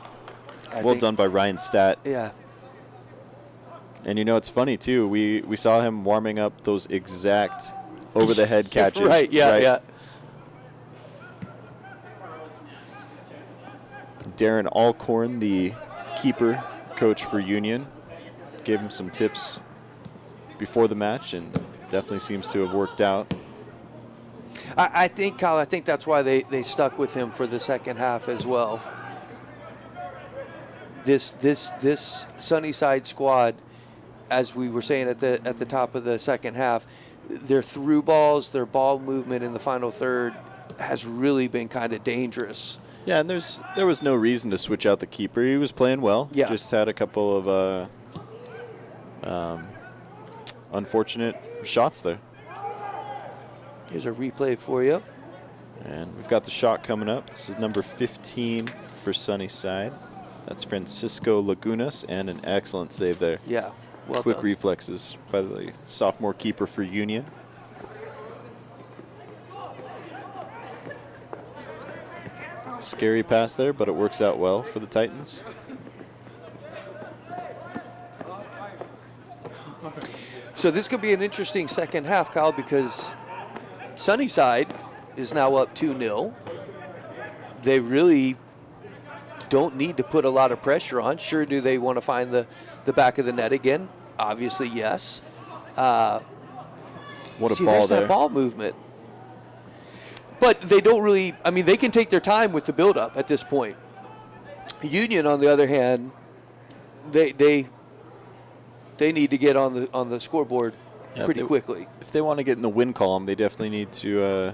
Well done by Ryan Stat. Yeah. And you know, it's funny too. We saw him warming up those exact over-the-head catches. Right, yeah, right? yeah. Darren Alcorn, the keeper coach for Union, gave him some tips before the match, and definitely seems to have worked out. I think, Kyle, I think that's why they stuck with him for the second half as well. This Sunnyside squad, as we were saying at the top of the second half, their through balls, their ball movement in the final third has really been kind of dangerous. Yeah, and there was no reason to switch out the keeper. He was playing well. Yeah. Just had a couple of unfortunate shots there. Here's a replay for you. And we've got the shot coming up. This is number 15 for Sunnyside. That's Francisco Lagunas, and an excellent save there. Yeah, well Quick done. reflexes by the sophomore keeper for Union. Scary pass there, but it works out well for the Titans. So this could be an interesting second half, Kyle, because Sunnyside is now up 2-0. They really don't need to put a lot of pressure on. Sure, do they want to find the back of the net again? Obviously, yes. What a ball there's there. that ball movement. But they don't really, I mean, they can take their time with the buildup at this point. Union, on the other hand, they need to get on the scoreboard pretty quickly. If they want to get in the win column, they definitely need to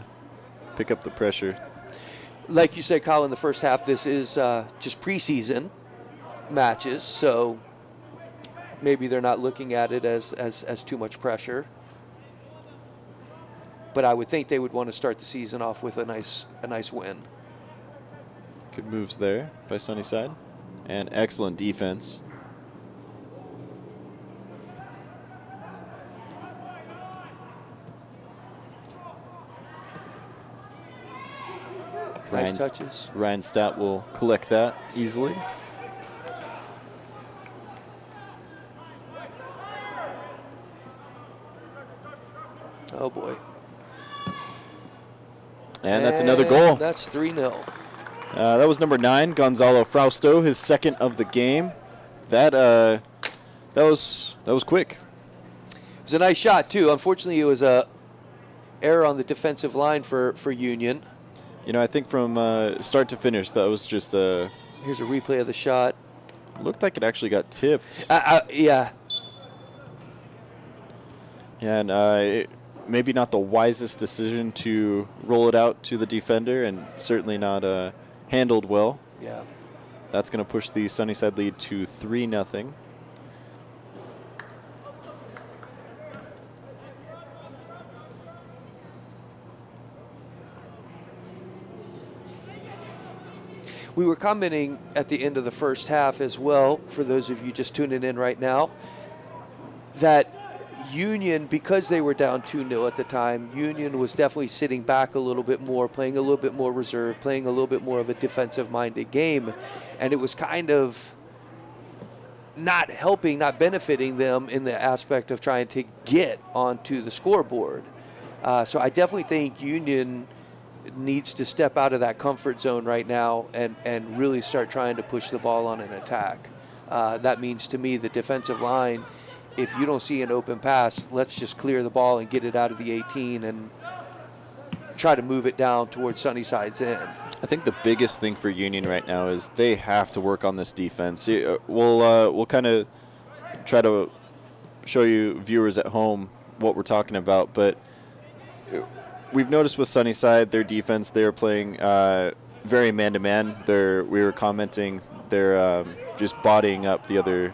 pick up the pressure. Like you said, Kyle, in the first half, this is just preseason matches, so maybe they're not looking at it as too much pressure. But I would think they would want to start the season off with a nice win. Good moves there by Sunnyside, and excellent defense. Nice touches. Ryan Stat will collect that easily. Oh, boy. And that's another goal. That's 3-0. That was number 9, Gonzalo Frausto, his second of the game. That was quick. It was a nice shot, too. Unfortunately, it was a error on the defensive line for Union. You know, I think from start to finish, that was just a... Here's a replay of the shot. Looked like it actually got tipped. Yeah. Yeah, and maybe not the wisest decision to roll it out to the defender, and certainly not handled well. Yeah. That's going to push the Sunnyside lead to 3-0. We were commenting at the end of the first half as well, for those of you just tuning in right now, that Union, because they were down 2-0 at the time, Union was definitely sitting back a little bit more, playing a little bit more reserve, playing a little bit more of a defensive-minded game, and it was kind of not helping, not benefiting them in the aspect of trying to get onto the scoreboard. So I definitely think Union needs to step out of that comfort zone right now and really start trying to push the ball on an attack. That means to me the defensive line, if you don't see an open pass, let's just clear the ball and get it out of the 18 and try to move it down towards Sunnyside's end. I think the biggest thing for Union right now is they have to work on this defense. We'll kind of try to show you viewers at home what we're talking about, but we've noticed with Sunnyside, their defense, they're playing very man-to-man. We were commenting they're just bodying up the other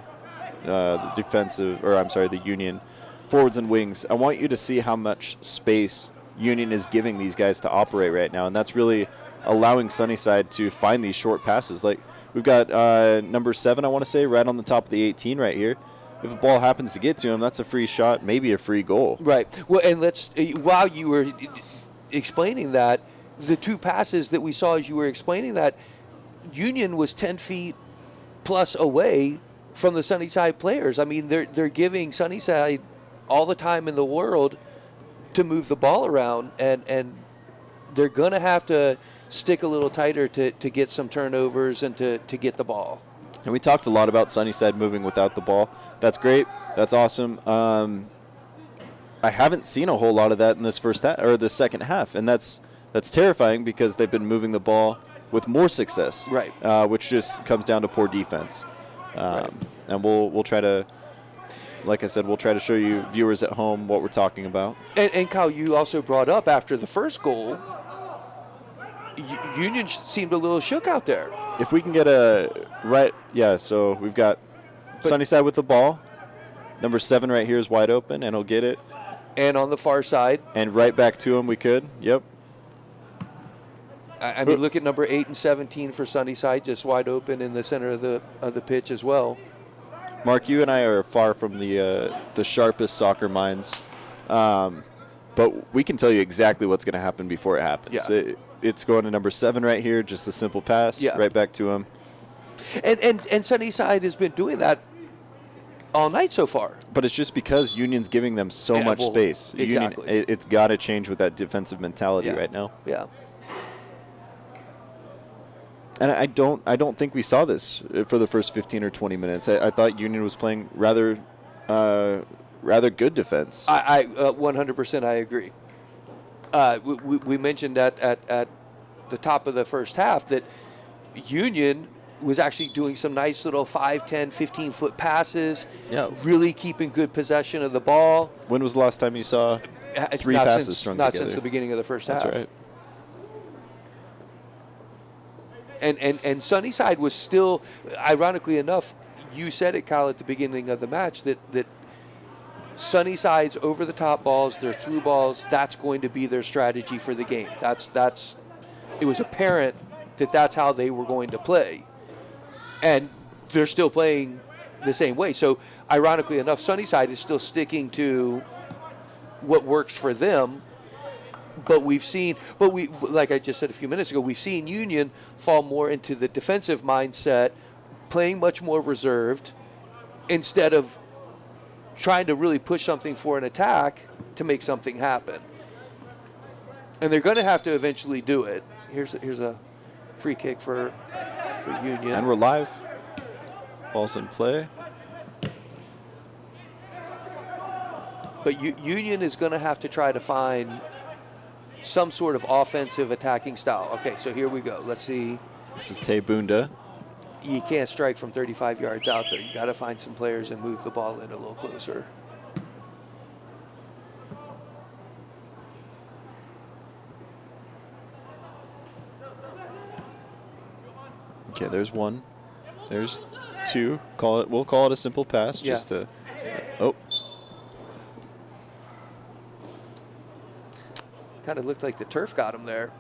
the Union forwards and wings. I want you to see how much space Union is giving these guys to operate right now, and that's really allowing Sunnyside to find these short passes. Like we've got number 7, I want to say, right on the top of the 18 right here. If a ball happens to get to him, that's a free shot, maybe a free goal. Right. Well, and while you were explaining that, the two passes that we saw as you were explaining that, Union was 10 feet plus away from the Sunnyside players. I mean, they're giving Sunnyside all the time in the world to move the ball around, and they're going to have to stick a little tighter to get some turnovers and to get the ball. And we talked a lot about Sunnyside moving without the ball. That's great. That's awesome. I haven't seen a whole lot of that in this this second half, and that's terrifying because they've been moving the ball with more success, right? Which just comes down to poor defense. Right. And we'll try to, like I said, we'll try to show you viewers at home what we're talking about. And Kyle, you also brought up after the first goal, Union seemed a little shook out there. If we can get so we've got Sunnyside with the ball. Number 7 right here is wide open, and he'll get it. And on the far side. And right back to him we could. Yep. I mean, look at number 8 and 17 for Sunnyside, just wide open in the center of the pitch as well. Mark, you and I are far from the sharpest soccer minds, but we can tell you exactly what's going to happen before it happens. Yeah. It's going to number 7 right here, just a simple pass, right back to him. And Sunnyside has been doing that all night so far. But it's just because Union's giving them so much space. Exactly. It's got to change with that defensive mentality right now. Yeah. And I don't think we saw this for the first 15 or 20 minutes. I thought Union was playing rather good defense. I 100% I agree. We mentioned at the top of the first half that Union was actually doing some nice little 5, 10, 15-foot passes, really keeping good possession of the ball. When was the last time you saw 3 passes strung together? Not since the beginning of the first half. That's right. And Sunnyside was still, ironically enough, you said it, Kyle, at the beginning of the match, that Sunnyside's over-the-top balls, their through balls, that's going to be their strategy for the game. It was apparent that that's how they were going to play. And they're still playing the same way. So, ironically enough, Sunnyside is still sticking to what works for them. But like I just said a few minutes ago, we've seen Union fall more into the defensive mindset, playing much more reserved, instead of trying to really push something for an attack to make something happen. And they're going to have to eventually do it. Here's a free kick for Union. And we're live. Ball's in play. But Union is going to have to try to find some sort of offensive attacking style. Okay, so here we go. Let's see. This is Tay Bunda. You can't strike from 35 yards out there. You got to find some players and move the ball in a little closer. Okay, there's one. There's two. We'll call it a simple pass just to. Oh. Kind of looked like the turf got him there.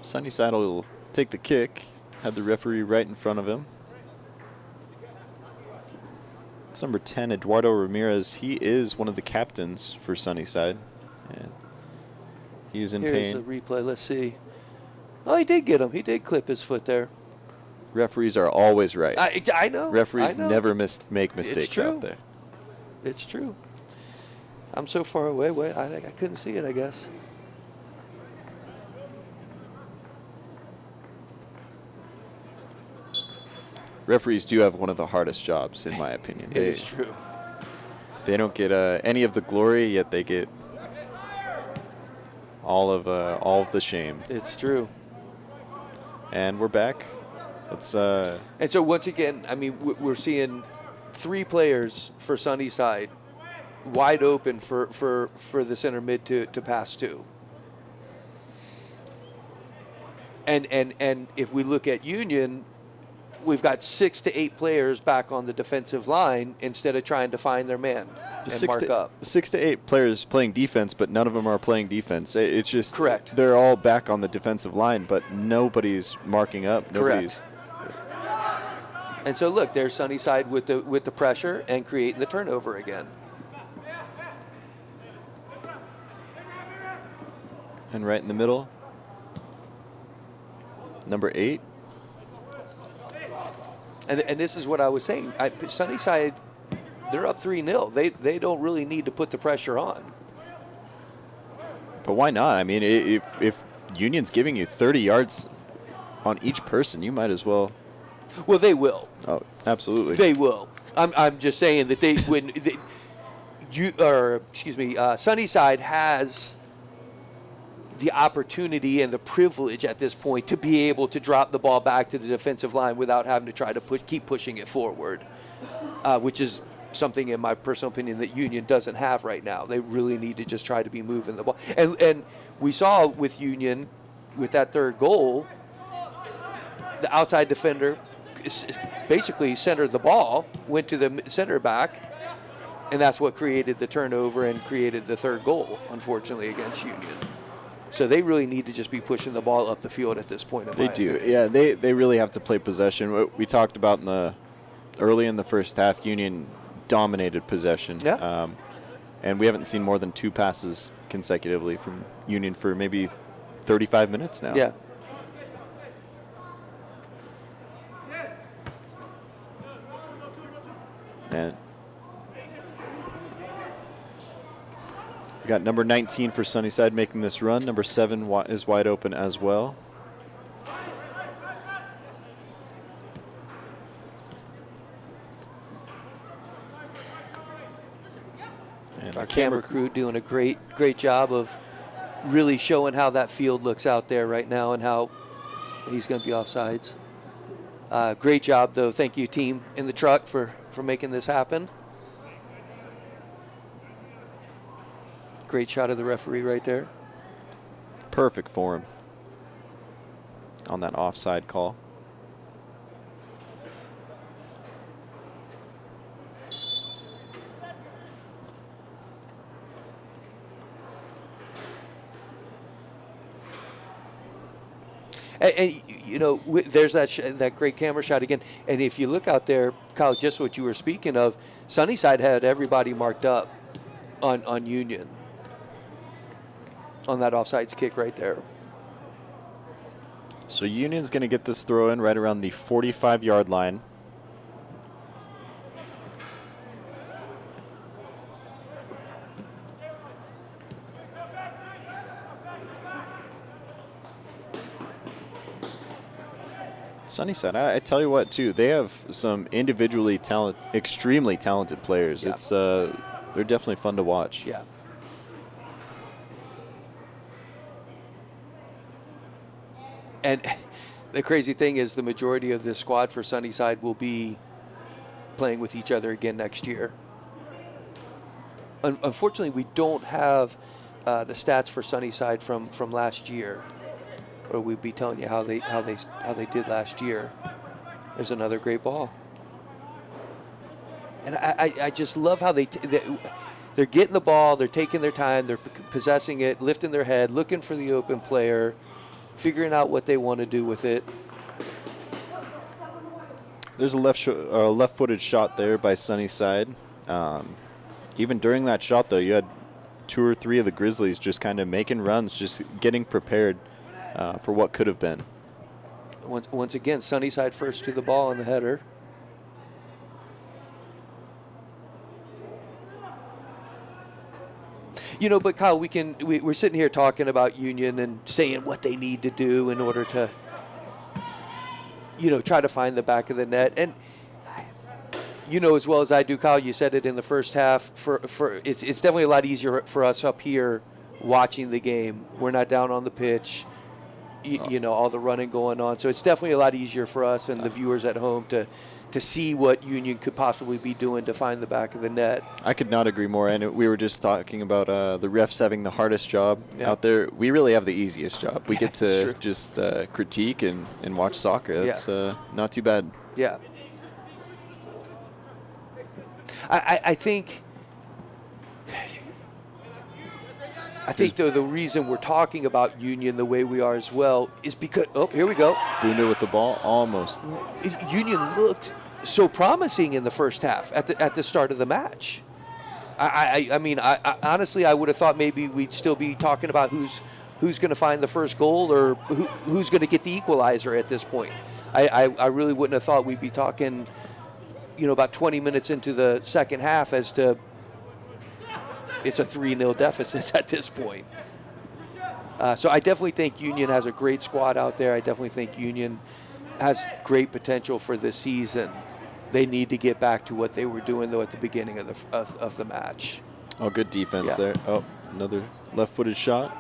Sunnyside will take the kick. Had the referee right in front of him. It's number 10, Eduardo Ramirez. He is one of the captains for Sunnyside. And he is in pain. Here's the replay. Let's see. Oh, he did get him. He did clip his foot there. Referees are always right. I know. Referees I know. never make mistakes out there. It's true. I'm so far away. I couldn't see it, I guess. Referees do have one of the hardest jobs, in my opinion. It is true. They don't get any of the glory, yet they get all of the shame. It's true. And we're back. Let's. And so once again, I mean, we're seeing 3 players for Sunnyside wide open for the center mid to pass to. And if we look at Union, we've got 6 to 8 players back on the defensive line instead of trying to find their man and mark up. 6 to 8 players playing defense, but none of them are playing defense. It's just correct. They're all back on the defensive line, but nobody's marking up. Nobody's. And so look, there's Sunnyside with the pressure and creating the turnover again. And right in the middle, number 8. And this is what I was saying. Sunnyside, they're up 3-0. They don't really need to put the pressure on. But why not? I mean, if Union's giving you 30 yards on each person, you might as well. Well, they will. Oh, absolutely. They will. I'm just saying that Sunnyside has the opportunity and the privilege at this point to be able to drop the ball back to the defensive line without having to try to keep pushing it forward, which is something, in my personal opinion, that Union doesn't have right now. They really need to just try to be moving the ball. And we saw with Union, with that third goal, the outside defender basically centered the ball, went to the center back, and that's what created the turnover and created the third goal, unfortunately, against Union. So they really need to just be pushing the ball up the field at this point. They do. Yeah, they really have to play possession. What we talked about early in the first half, Union dominated possession. Yeah. And we haven't seen more than 2 passes consecutively from Union for maybe 35 minutes now. Yeah. And we got number 19 for Sunnyside making this run. Number 7 is wide open as well. And our camera crew doing a great job of really showing how that field looks out there right now and how he's going to be offsides. Great job, though. Thank you, team in the truck, for making this happen. Great shot of the referee right there. Perfect for him on that offside call. And you know, there's that great camera shot again. And if you look out there, Kyle, just what you were speaking of, Sunnyside had everybody marked up on Union on that offsides kick right there. So Union's going to get this throw in right around the 45-yard line. Sunnyside, I tell you what, too, they have some individually extremely talented players. Yeah. It's they're definitely fun to watch. Yeah. And the crazy thing is the majority of this squad for Sunnyside will be playing with each other again next year. Unfortunately, we don't have the stats for Sunnyside from last year, or we'd be telling you how they did last year. There's another great ball, and I just love how they're getting the ball, they're taking their time, they're possessing it, lifting their head, looking for the open player, figuring out what they want to do with it. There's a left-footed shot there by Sunnyside. Even during that shot, though, you had 2 or 3 of the Grizzlies just kind of making runs, just getting prepared for what could have been. Once again, Sunnyside first to the ball on the header. You know, but Kyle, we're sitting here talking about Union and saying what they need to do in order to, try to find the back of the net. And you know as well as I do, Kyle, you said it in the first half. It's definitely a lot easier for us up here watching the game. We're not down on the pitch, all the running going on. So it's definitely a lot easier for us and the viewers at home to see what Union could possibly be doing to find the back of the net. I could not agree more. And we were just talking about the refs having the hardest job out there. We really have the easiest job. We get to just critique and watch soccer. That's not too bad. Yeah. I think the reason we're talking about Union the way we are as well is because here we go. Bunda with the ball, almost. Union looked so promising in the first half at the start of the match. I mean, honestly, I would have thought maybe we'd still be talking about who's going to find the first goal or who's going to get the equalizer at this point. I really wouldn't have thought we'd be talking, about 20 minutes into the second half as to it's a 3-0 deficit at this point. So I definitely think Union has a great squad out there. I definitely think Union has great potential for this season. They need to get back to what they were doing, though, at the beginning of the match. Oh, good defense there. Oh, another left-footed shot.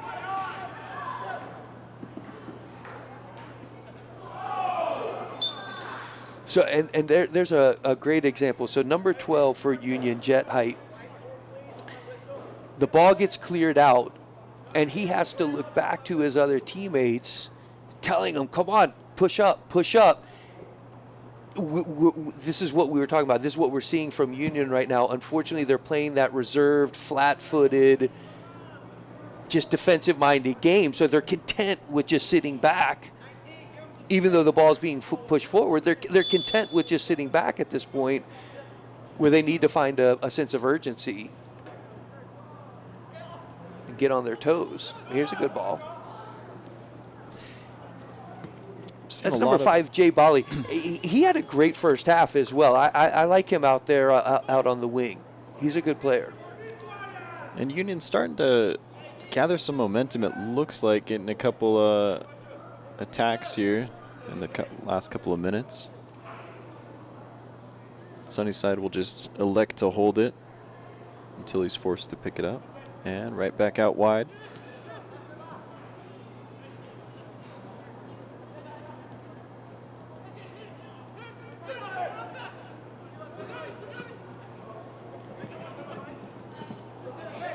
So, and there's a great example. So number 12 for Union, Jet Height. The ball gets cleared out, and he has to look back to his other teammates, telling them, come on, push up, push up. This is what we were talking about. This is what we're seeing from Union right now. Unfortunately, they're playing that reserved, flat-footed, just defensive-minded game, so they're content with just sitting back. Even though the ball's being pushed forward, they're content with just sitting back at this point where they need to find a sense of urgency and get on their toes. Here's a good ball. That's number 5, Jay Bali. He had a great first half as well. I like him out there, out on the wing. He's a good player. And Union's starting to gather some momentum, it looks like, in a couple attacks here in the last couple of minutes. Sunnyside will just elect to hold it until he's forced to pick it up. And right back out wide.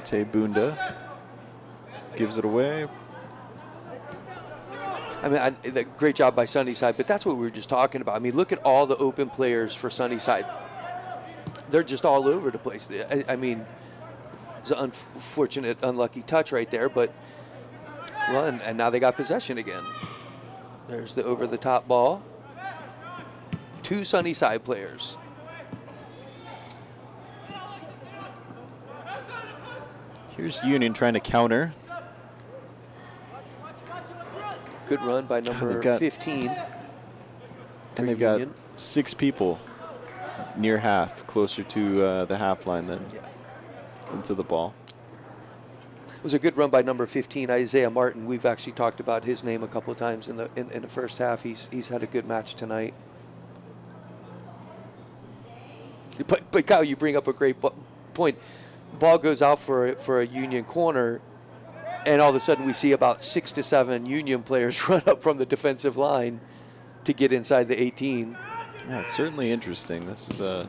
Tay Bunda gives it away. I mean, great job by Sunnyside, but that's what we were just talking about. I mean, look at all the open players for Sunnyside. They're just all over the place. I mean, it's an unfortunate, unlucky touch right there, but, well, and now they got possession again. There's the over-the-top ball. 2 Sunnyside players. Here's Union trying to counter. Good run by number 15. And they've got 6 people near half, closer to the half line than into the ball. It was a good run by number 15, Isaiah Martin. We've actually talked about his name a couple of times in the first half. He's had a good match tonight. But Kyle, you bring up a great point. Ball goes out for a Union corner, And all of a sudden we see about 6 to 7 Union players run up from the defensive line to get inside the 18. Yeah, it's certainly interesting. This is a...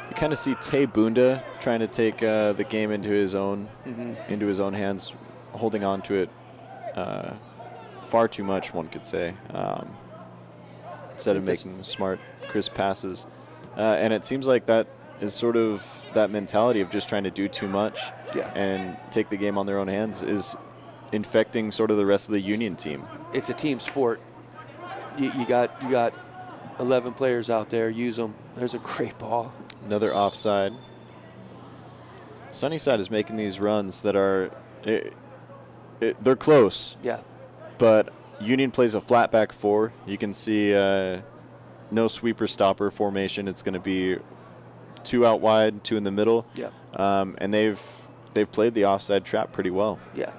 You kind of see Tay Bunda trying to take the game into his own hands, holding on to it far too much, one could say, instead of making smart, crisp passes. And it seems like that is sort of that mentality of just trying to do too much and take the game on their own hands is infecting sort of the rest of the Union team. It's a team sport. You got 11 players out there. Use them. There's a great ball. Another offside. Sunnyside is making these runs that are they're close. Yeah. But Union plays a flat back 4. You can see no sweeper stopper formation. It's going to be 2 out wide, 2 in the middle. Yeah. And they've played the offside trap pretty well. Yeah.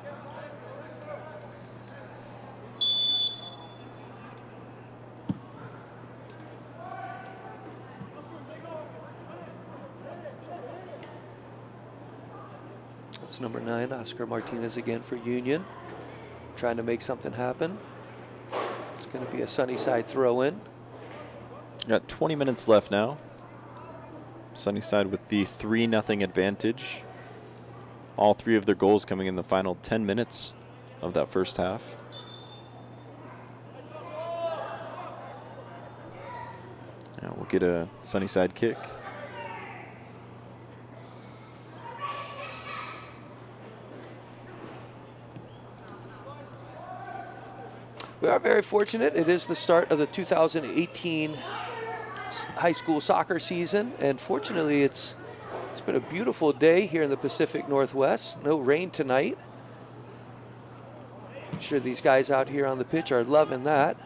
That's number 9, Oscar Martinez again for Union, trying to make something happen. It's going to be a Sunnyside throw-in. Got 20 minutes left now. Sunnyside with the 3-0 advantage. All 3 of their goals coming in the final 10 minutes of that first half. Now we'll get a Sunnyside kick. We are very fortunate. It is the start of the 2018 high school soccer season, and fortunately it's been a beautiful day here in the Pacific Northwest. No rain tonight. I'm sure these guys out here on the pitch are loving that.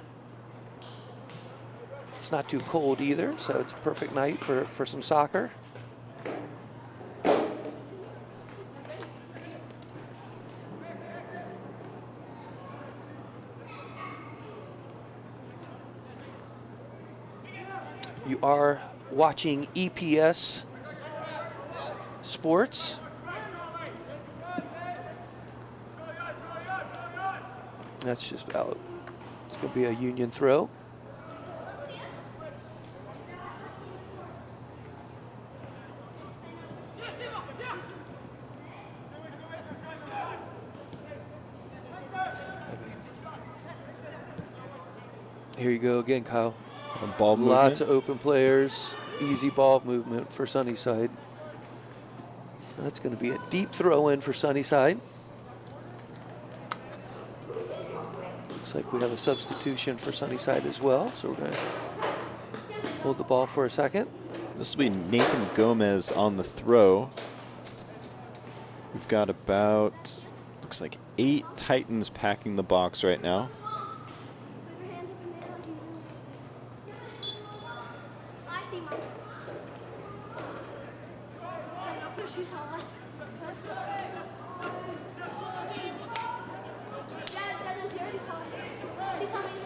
It's not too cold either, so it's a perfect night for some soccer. You are watching EPS Sports. That's just out. It's going to be a Union throw. Here you go again, Kyle. Ball movement. Lots of open players, easy ball movement for Sunnyside. That's going to be a deep throw in for Sunnyside. Looks like we have a substitution for Sunnyside as well, so we're going to hold the ball for a second. This will be Nathan Gomez on the throw. We've got about, looks like 8 Titans packing the box right now.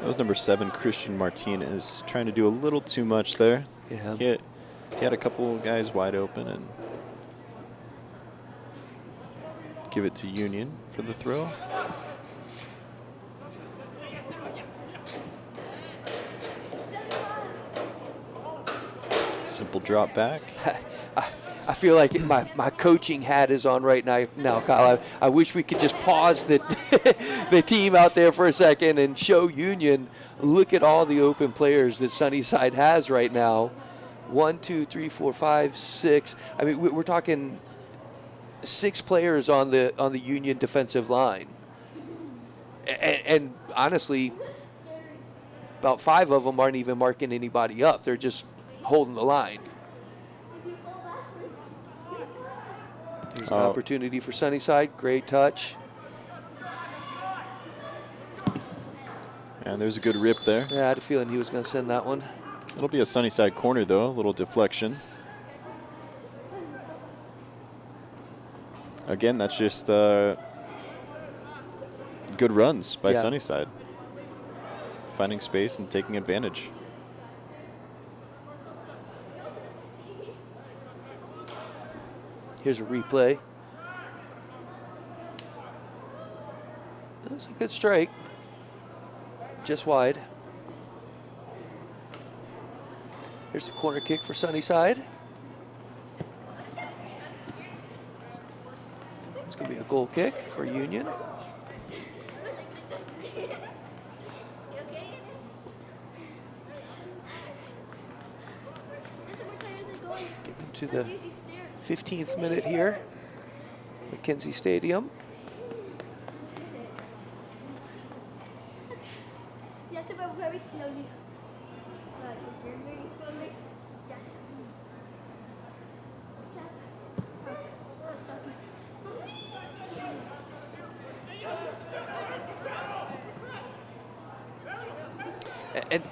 That was number 7, Christian Martinez, trying to do a little too much there. Yeah. He had a couple guys wide open and give it to Union for the throw. Simple drop back. I feel like my coaching hat is on right now, Kyle. I wish we could just pause the team out there for a second and show Union. Look at all the open players that Sunnyside has right now. 1, 2, 3, 4, 5, 6. I mean, we're talking 6 players on the Union defensive line, and honestly, about 5 of them aren't even marking anybody up. They're just holding the line. Here's an opportunity for Sunnyside. Great touch. And there's a good rip there. Yeah, I had a feeling he was going to send that one. It'll be a Sunnyside corner, though. A little deflection. Again, that's just good runs by Sunnyside. Finding space and taking advantage. Here's a replay. That was a good strike. Just wide. Here's the corner kick for Sunnyside. It's going to be a goal kick for Union. Getting to the 15th minute here. McKenzie Stadium. You have to move very slowly. Very slowly. Yes.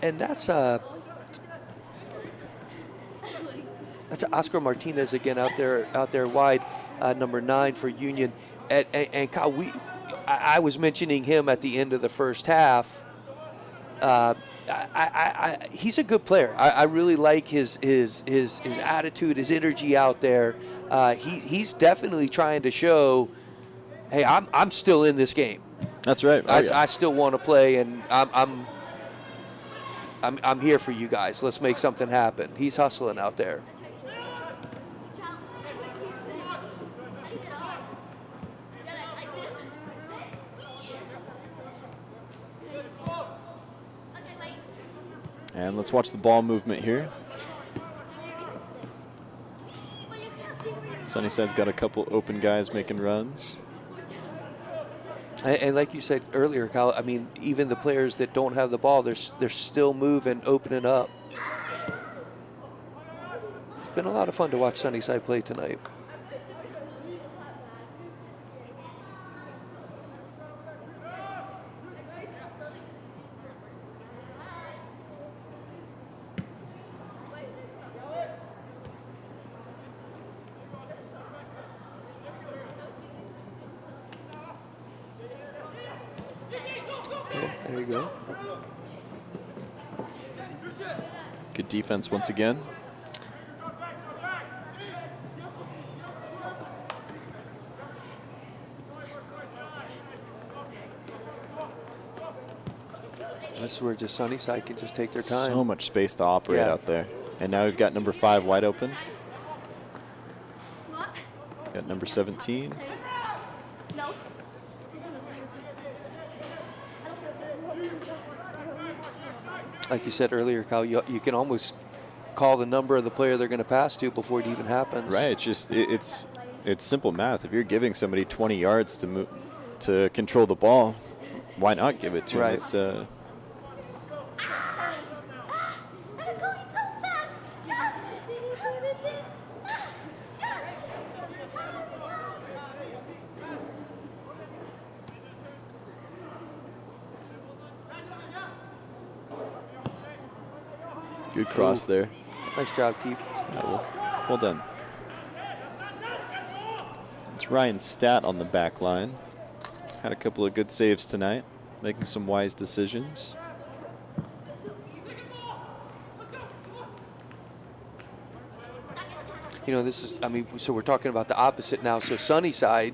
And that's Oscar Martinez again out there wide, number 9 for Union. And Kyle, I was mentioning him at the end of the first half. He's a good player. I really like his attitude, his energy out there. He's definitely trying to show, hey, I'm still in this game. That's right. I still want to play, and I'm here for you guys. Let's make something happen. He's hustling out there. And let's watch the ball movement here. Sunnyside's got a couple open guys making runs. And like you said earlier, Kyle, I mean, even the players that don't have the ball, they're still moving, opening up. It's been a lot of fun to watch Sunnyside play tonight. There you go. Good defense once again. This is where just Sunnyside can just take their time. So much space to operate out there. And now we've got number 5 wide open. Got number 17. No. Like you said earlier, Kyle, you can almost call the number of the player they're going to pass to before it even happens. Right. It's just it's simple math. If you're giving somebody 20 yards to control the ball, why not give it to them? It's good cross there. Nice job, Keep. Well done. It's Ryan Stat on the back line. Had a couple of good saves tonight, making some wise decisions. You know, this is, I mean, so we're talking about the opposite now. So Sunnyside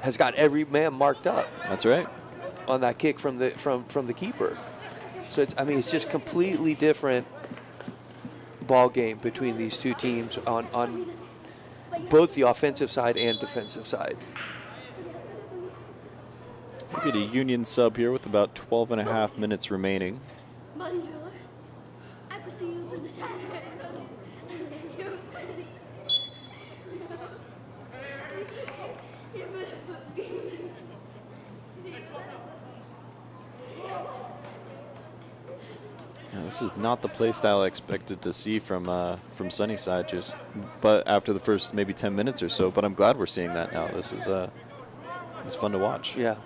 has got every man marked up. That's right. On that kick from the keeper. So it's, I mean, it's just completely different ball game between these two teams on both the offensive side and defensive side. We'll get a Union sub here with about 12 and a half minutes remaining. I could see you through the shadows. Yeah, this is not the play style I expected to see from Sunnyside, but after the first maybe 10 minutes or so. But I'm glad we're seeing that now. This is it's fun to watch. Yeah.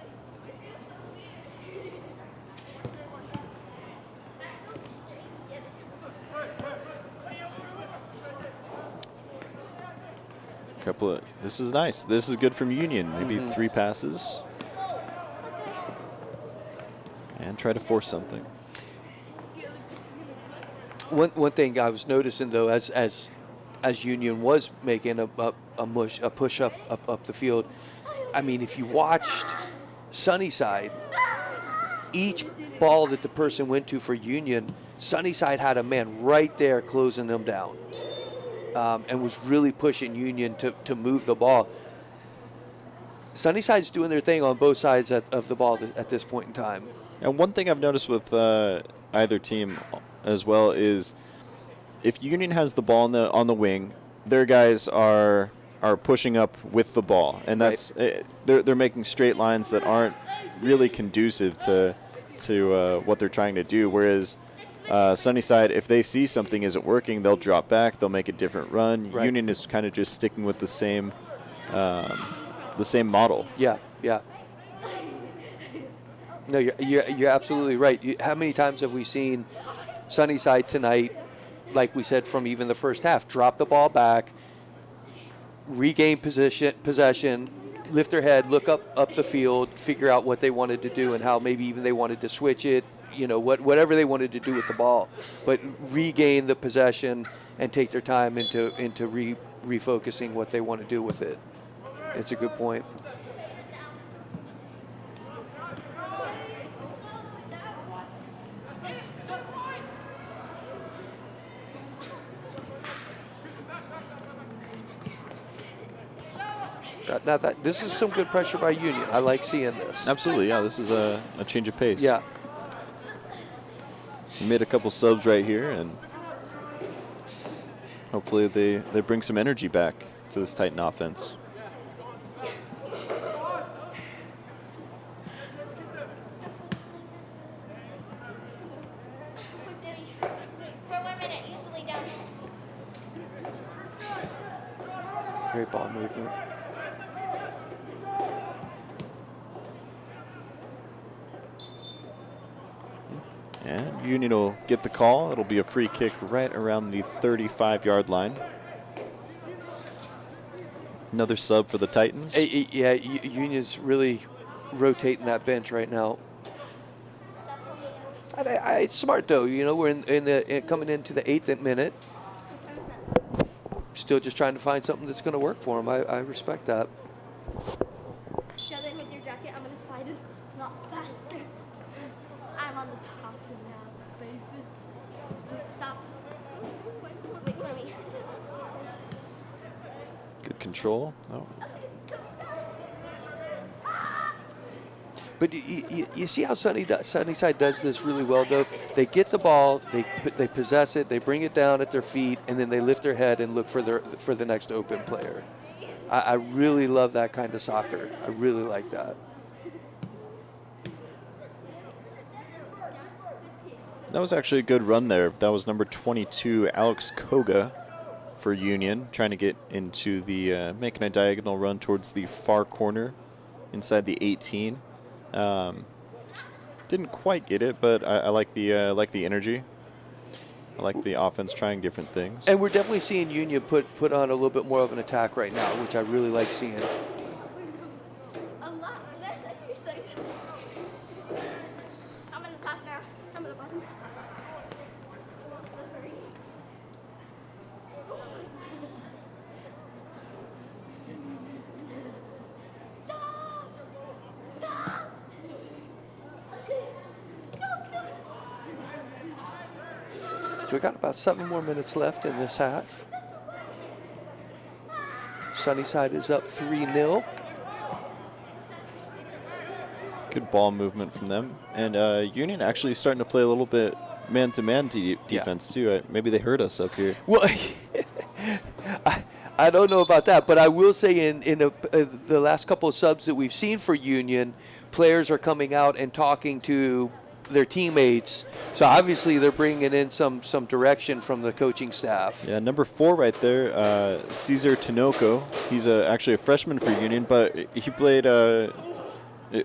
This is nice. This is good from Union. Maybe 3 passes. And try to force something. One thing I was noticing though, as Union was making a push up the field. I mean, if you watched Sunnyside, each ball that the person went to for Union, Sunnyside had a man right there closing them down, and was really pushing Union to move the ball. Sunnyside's doing their thing on both sides of the ball at this point in time. And one thing I've noticed with either team as well is if Union has the ball on the wing, their guys are pushing up with the ball, and that's they're making straight lines that aren't really conducive to what they're trying to do. Whereas Sunnyside, if they see something isn't working, they'll drop back, they'll make a different run. Right. Union is kind of just sticking with the same model. Yeah. No, you're absolutely right. How many times have we seen Sunnyside tonight, like we said from even the first half, drop the ball back, regain possession, lift their head, look up the field, figure out what they wanted to do and how maybe even they wanted to switch it, whatever they wanted to do with the ball, but regain the possession and take their time into refocusing what they want to do with it. It's a good point. Now this is some good pressure by Union. I like seeing this. Absolutely, yeah. This is a change of pace. Yeah. You made a couple subs right here, and hopefully they bring some energy back to this Titan offense. Great ball movement. And Union will get the call. It'll be a free kick right around the 35-yard line. Another sub for the Titans. Yeah, Union's really rotating that bench right now. It's smart though, we're coming into the 8th minute. Still just trying to find something that's going to work for them. I respect that. Shove it with your jacket. I'm going to slide it a lot faster. I'm on the top now, baby. Stop. Wait for me. Good control. Oh. But you see how Sunnyside does this really well, though? They get the ball, they possess it, they bring it down at their feet, and then they lift their head and look for the next open player. I really love that kind of soccer. I really like that. That was actually a good run there. That was number 22, Alex Koga for Union, trying to get into the, making a diagonal run towards the far corner inside the 18. Didn't quite get it, but I like the energy. I like the offense trying different things. And we're definitely seeing Union put on a little bit more of an attack right now, which I really like seeing. A lot. That's exercise. I'm in the top now. I'm at the bottom. So we got about 7 more minutes left in this half. Sunnyside is up 3-0. Good ball movement from them. And Union actually starting to play a little bit man-to-man defense, too. Maybe they hurt us up here. Well, I don't know about that, but I will say in the last couple of subs that we've seen for Union, players are coming out and talking to their teammates. So obviously they're bringing in some direction from the coaching staff. Yeah, number 4 right there, Cesar Tinoco. He's actually a freshman for Union, but he played. I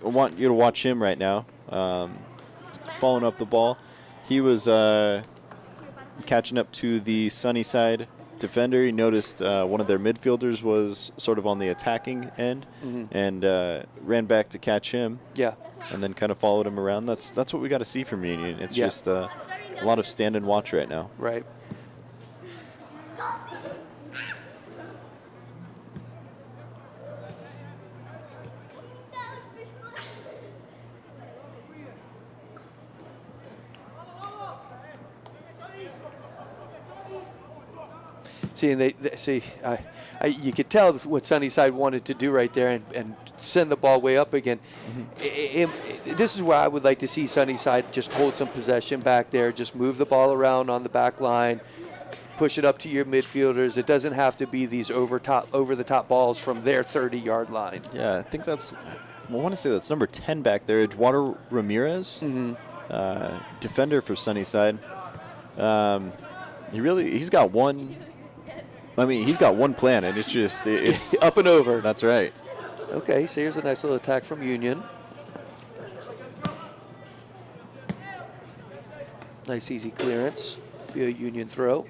want you to watch him right now, following up the ball. He was catching up to the Sunnyside defender. He noticed one of their midfielders was sort of on the attacking end, and ran back to catch him. Yeah. And then kind of followed him around. That's what we got to see from Union. It's just a lot of stand and watch right now. Right. See, and you could tell what Sunnyside wanted to do right there and send the ball way up again. This is where I would like to see Sunnyside just hold some possession back there, just move the ball around on the back line, push it up to your midfielders. It doesn't have to be these over the top balls from their 30-yard line. Yeah, I think that's, I want to say that's number 10 back there, Eduardo Ramirez, defender for Sunnyside. He's got one. I mean, he's got one plan, and it's up and over. That's right. Okay, so here's a nice little attack from Union. Nice easy clearance. Be a Union throw.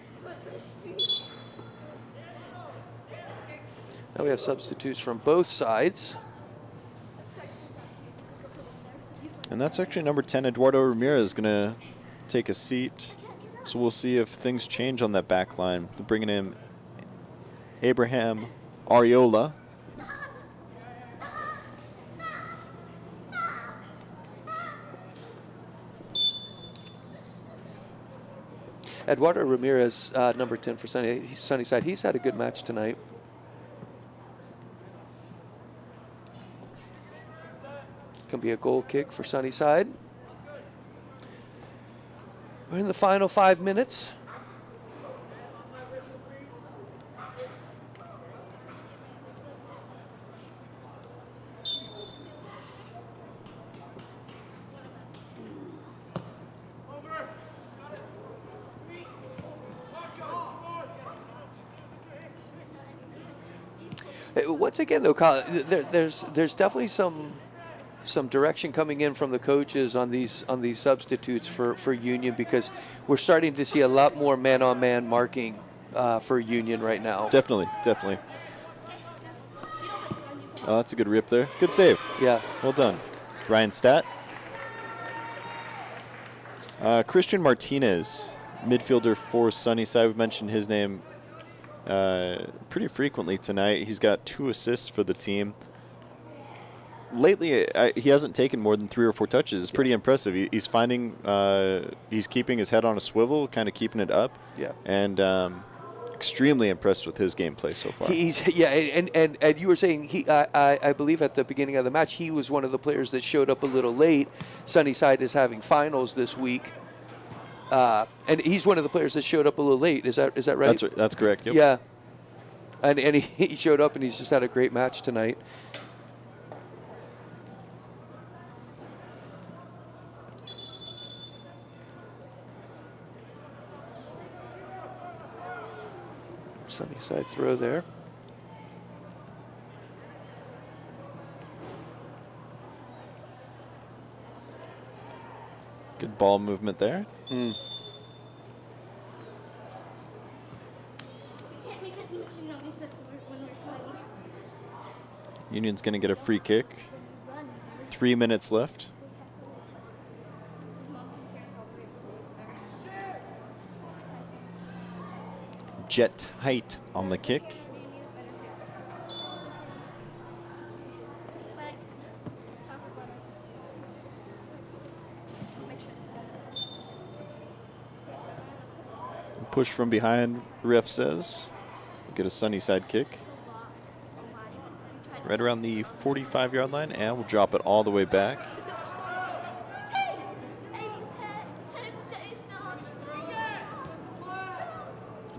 Now we have substitutes from both sides. And that's actually number 10, Eduardo Ramirez, going to take a seat. So we'll see if things change on that back line. They're bringing in Abraham Ariola. Eduardo Ramirez, number 10 for Sunnyside. He's had a good match tonight. Can be a goal kick for Sunnyside. We're in the final 5 minutes. Once again, though, Colin, there's definitely some direction coming in from the coaches on these substitutes for Union, because we're starting to see a lot more man-on-man marking for Union right now. Definitely. Oh, that's a good rip there. Good save. Yeah. Well done. Ryan Stat. Christian Martinez, midfielder for Sunnyside. We've mentioned his name pretty frequently tonight. He's got 2 assists for the team. Lately, he hasn't taken more than 3 or 4 touches. It's pretty impressive. He's finding, he's keeping his head on a swivel, kind of keeping it up. Yeah. And extremely impressed with his gameplay so far. And you were saying I believe at the beginning of the match he was one of the players that showed up a little late. Sunnyside is having finals this week, and he's one of the players that showed up a little late. Is that right? That's correct. Yep. Yeah. And he showed up and he's just had a great match tonight. Sunnyside throw there. Good ball movement there. Union's going to get a free kick. 3 minutes left. Jet height on the kick. Push from behind, ref says. We'll get a Sunnyside kick. Right around the 45-yard line, and we'll drop it all the way back.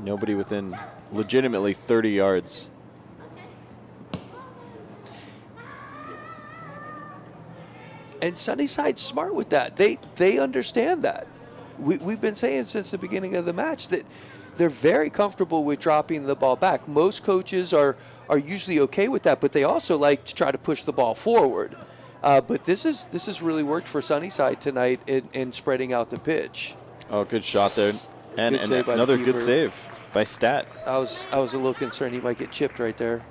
Nobody within legitimately 30 yards. And Sunnyside's smart with that. They understand that. We've been saying since the beginning of the match that they're very comfortable with dropping the ball back. Most coaches are usually okay with that, but they also like to try to push the ball forward. But this has really worked for Sunnyside tonight in spreading out the pitch. Oh, good shot there. And another good save by Stat. I was a little concerned he might get chipped right there.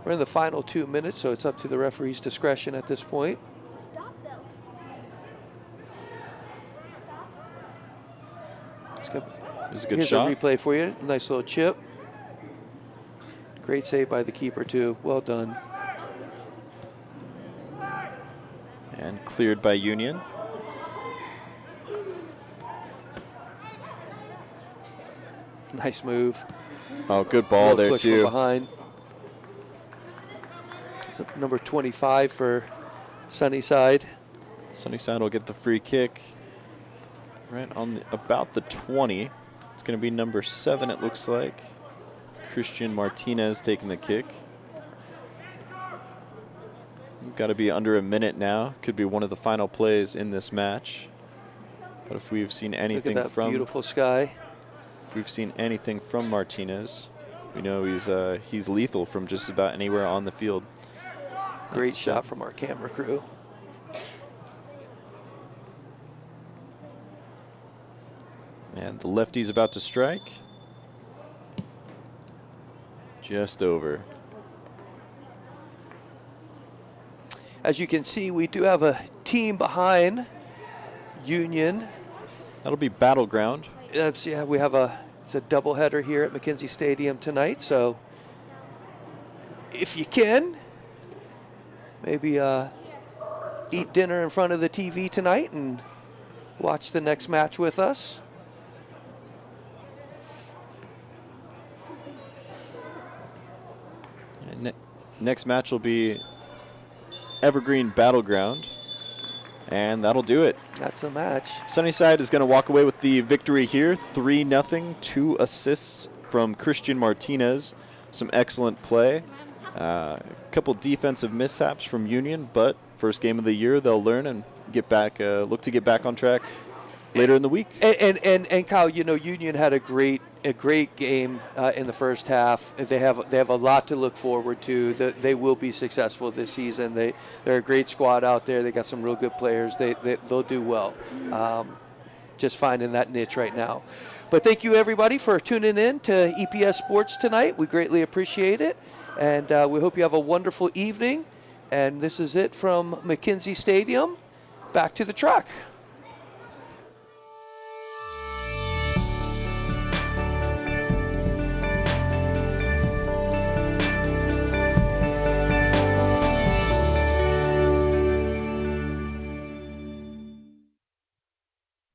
We're in the final 2 minutes, so it's up to the referee's discretion at this point. It's a good Here's shot. a replay for you. Nice little chip. Great save by the keeper, too. Well done. And cleared by Union. Nice move. Oh, good ball Little there push too. From behind. So number 25 for Sunnyside. Sunnyside will get the free kick right on about the 20. It's going to be number 7, it looks like. Christian Martinez taking the kick. We've got to be under a minute now. Could be one of the final plays in this match. But if we've seen anything Look at that from beautiful sky. If we've seen anything from Martinez, we know he's lethal from just about anywhere on the field. Great shot from our camera crew. And the lefty's about to strike. Just over. As you can see, we do have a team behind Union. That'll be Battleground. Yeah, we have it's a doubleheader here at McKenzie Stadium tonight. So if you can, maybe eat dinner in front of the TV tonight and watch the next match with us. And next match will be Evergreen Battleground. And that'll do it. That's the match. Sunnyside is going to walk away with the victory here. 3-0, 2 assists from Christian Martinez. Some excellent play. A couple defensive mishaps from Union, but first game of the year, they'll learn and get back. Look to get back on track later in the week. And Kyle, you know, Union had a great game in the first half. They have a lot to look forward to. They will be successful this season. They're a great squad out there. They got some real good players. They'll do well. Just finding that niche right now. But thank you everybody for tuning in to EPS Sports tonight. We greatly appreciate it, and we hope you have a wonderful evening. And this is it from McKenzie Stadium. Back to the track.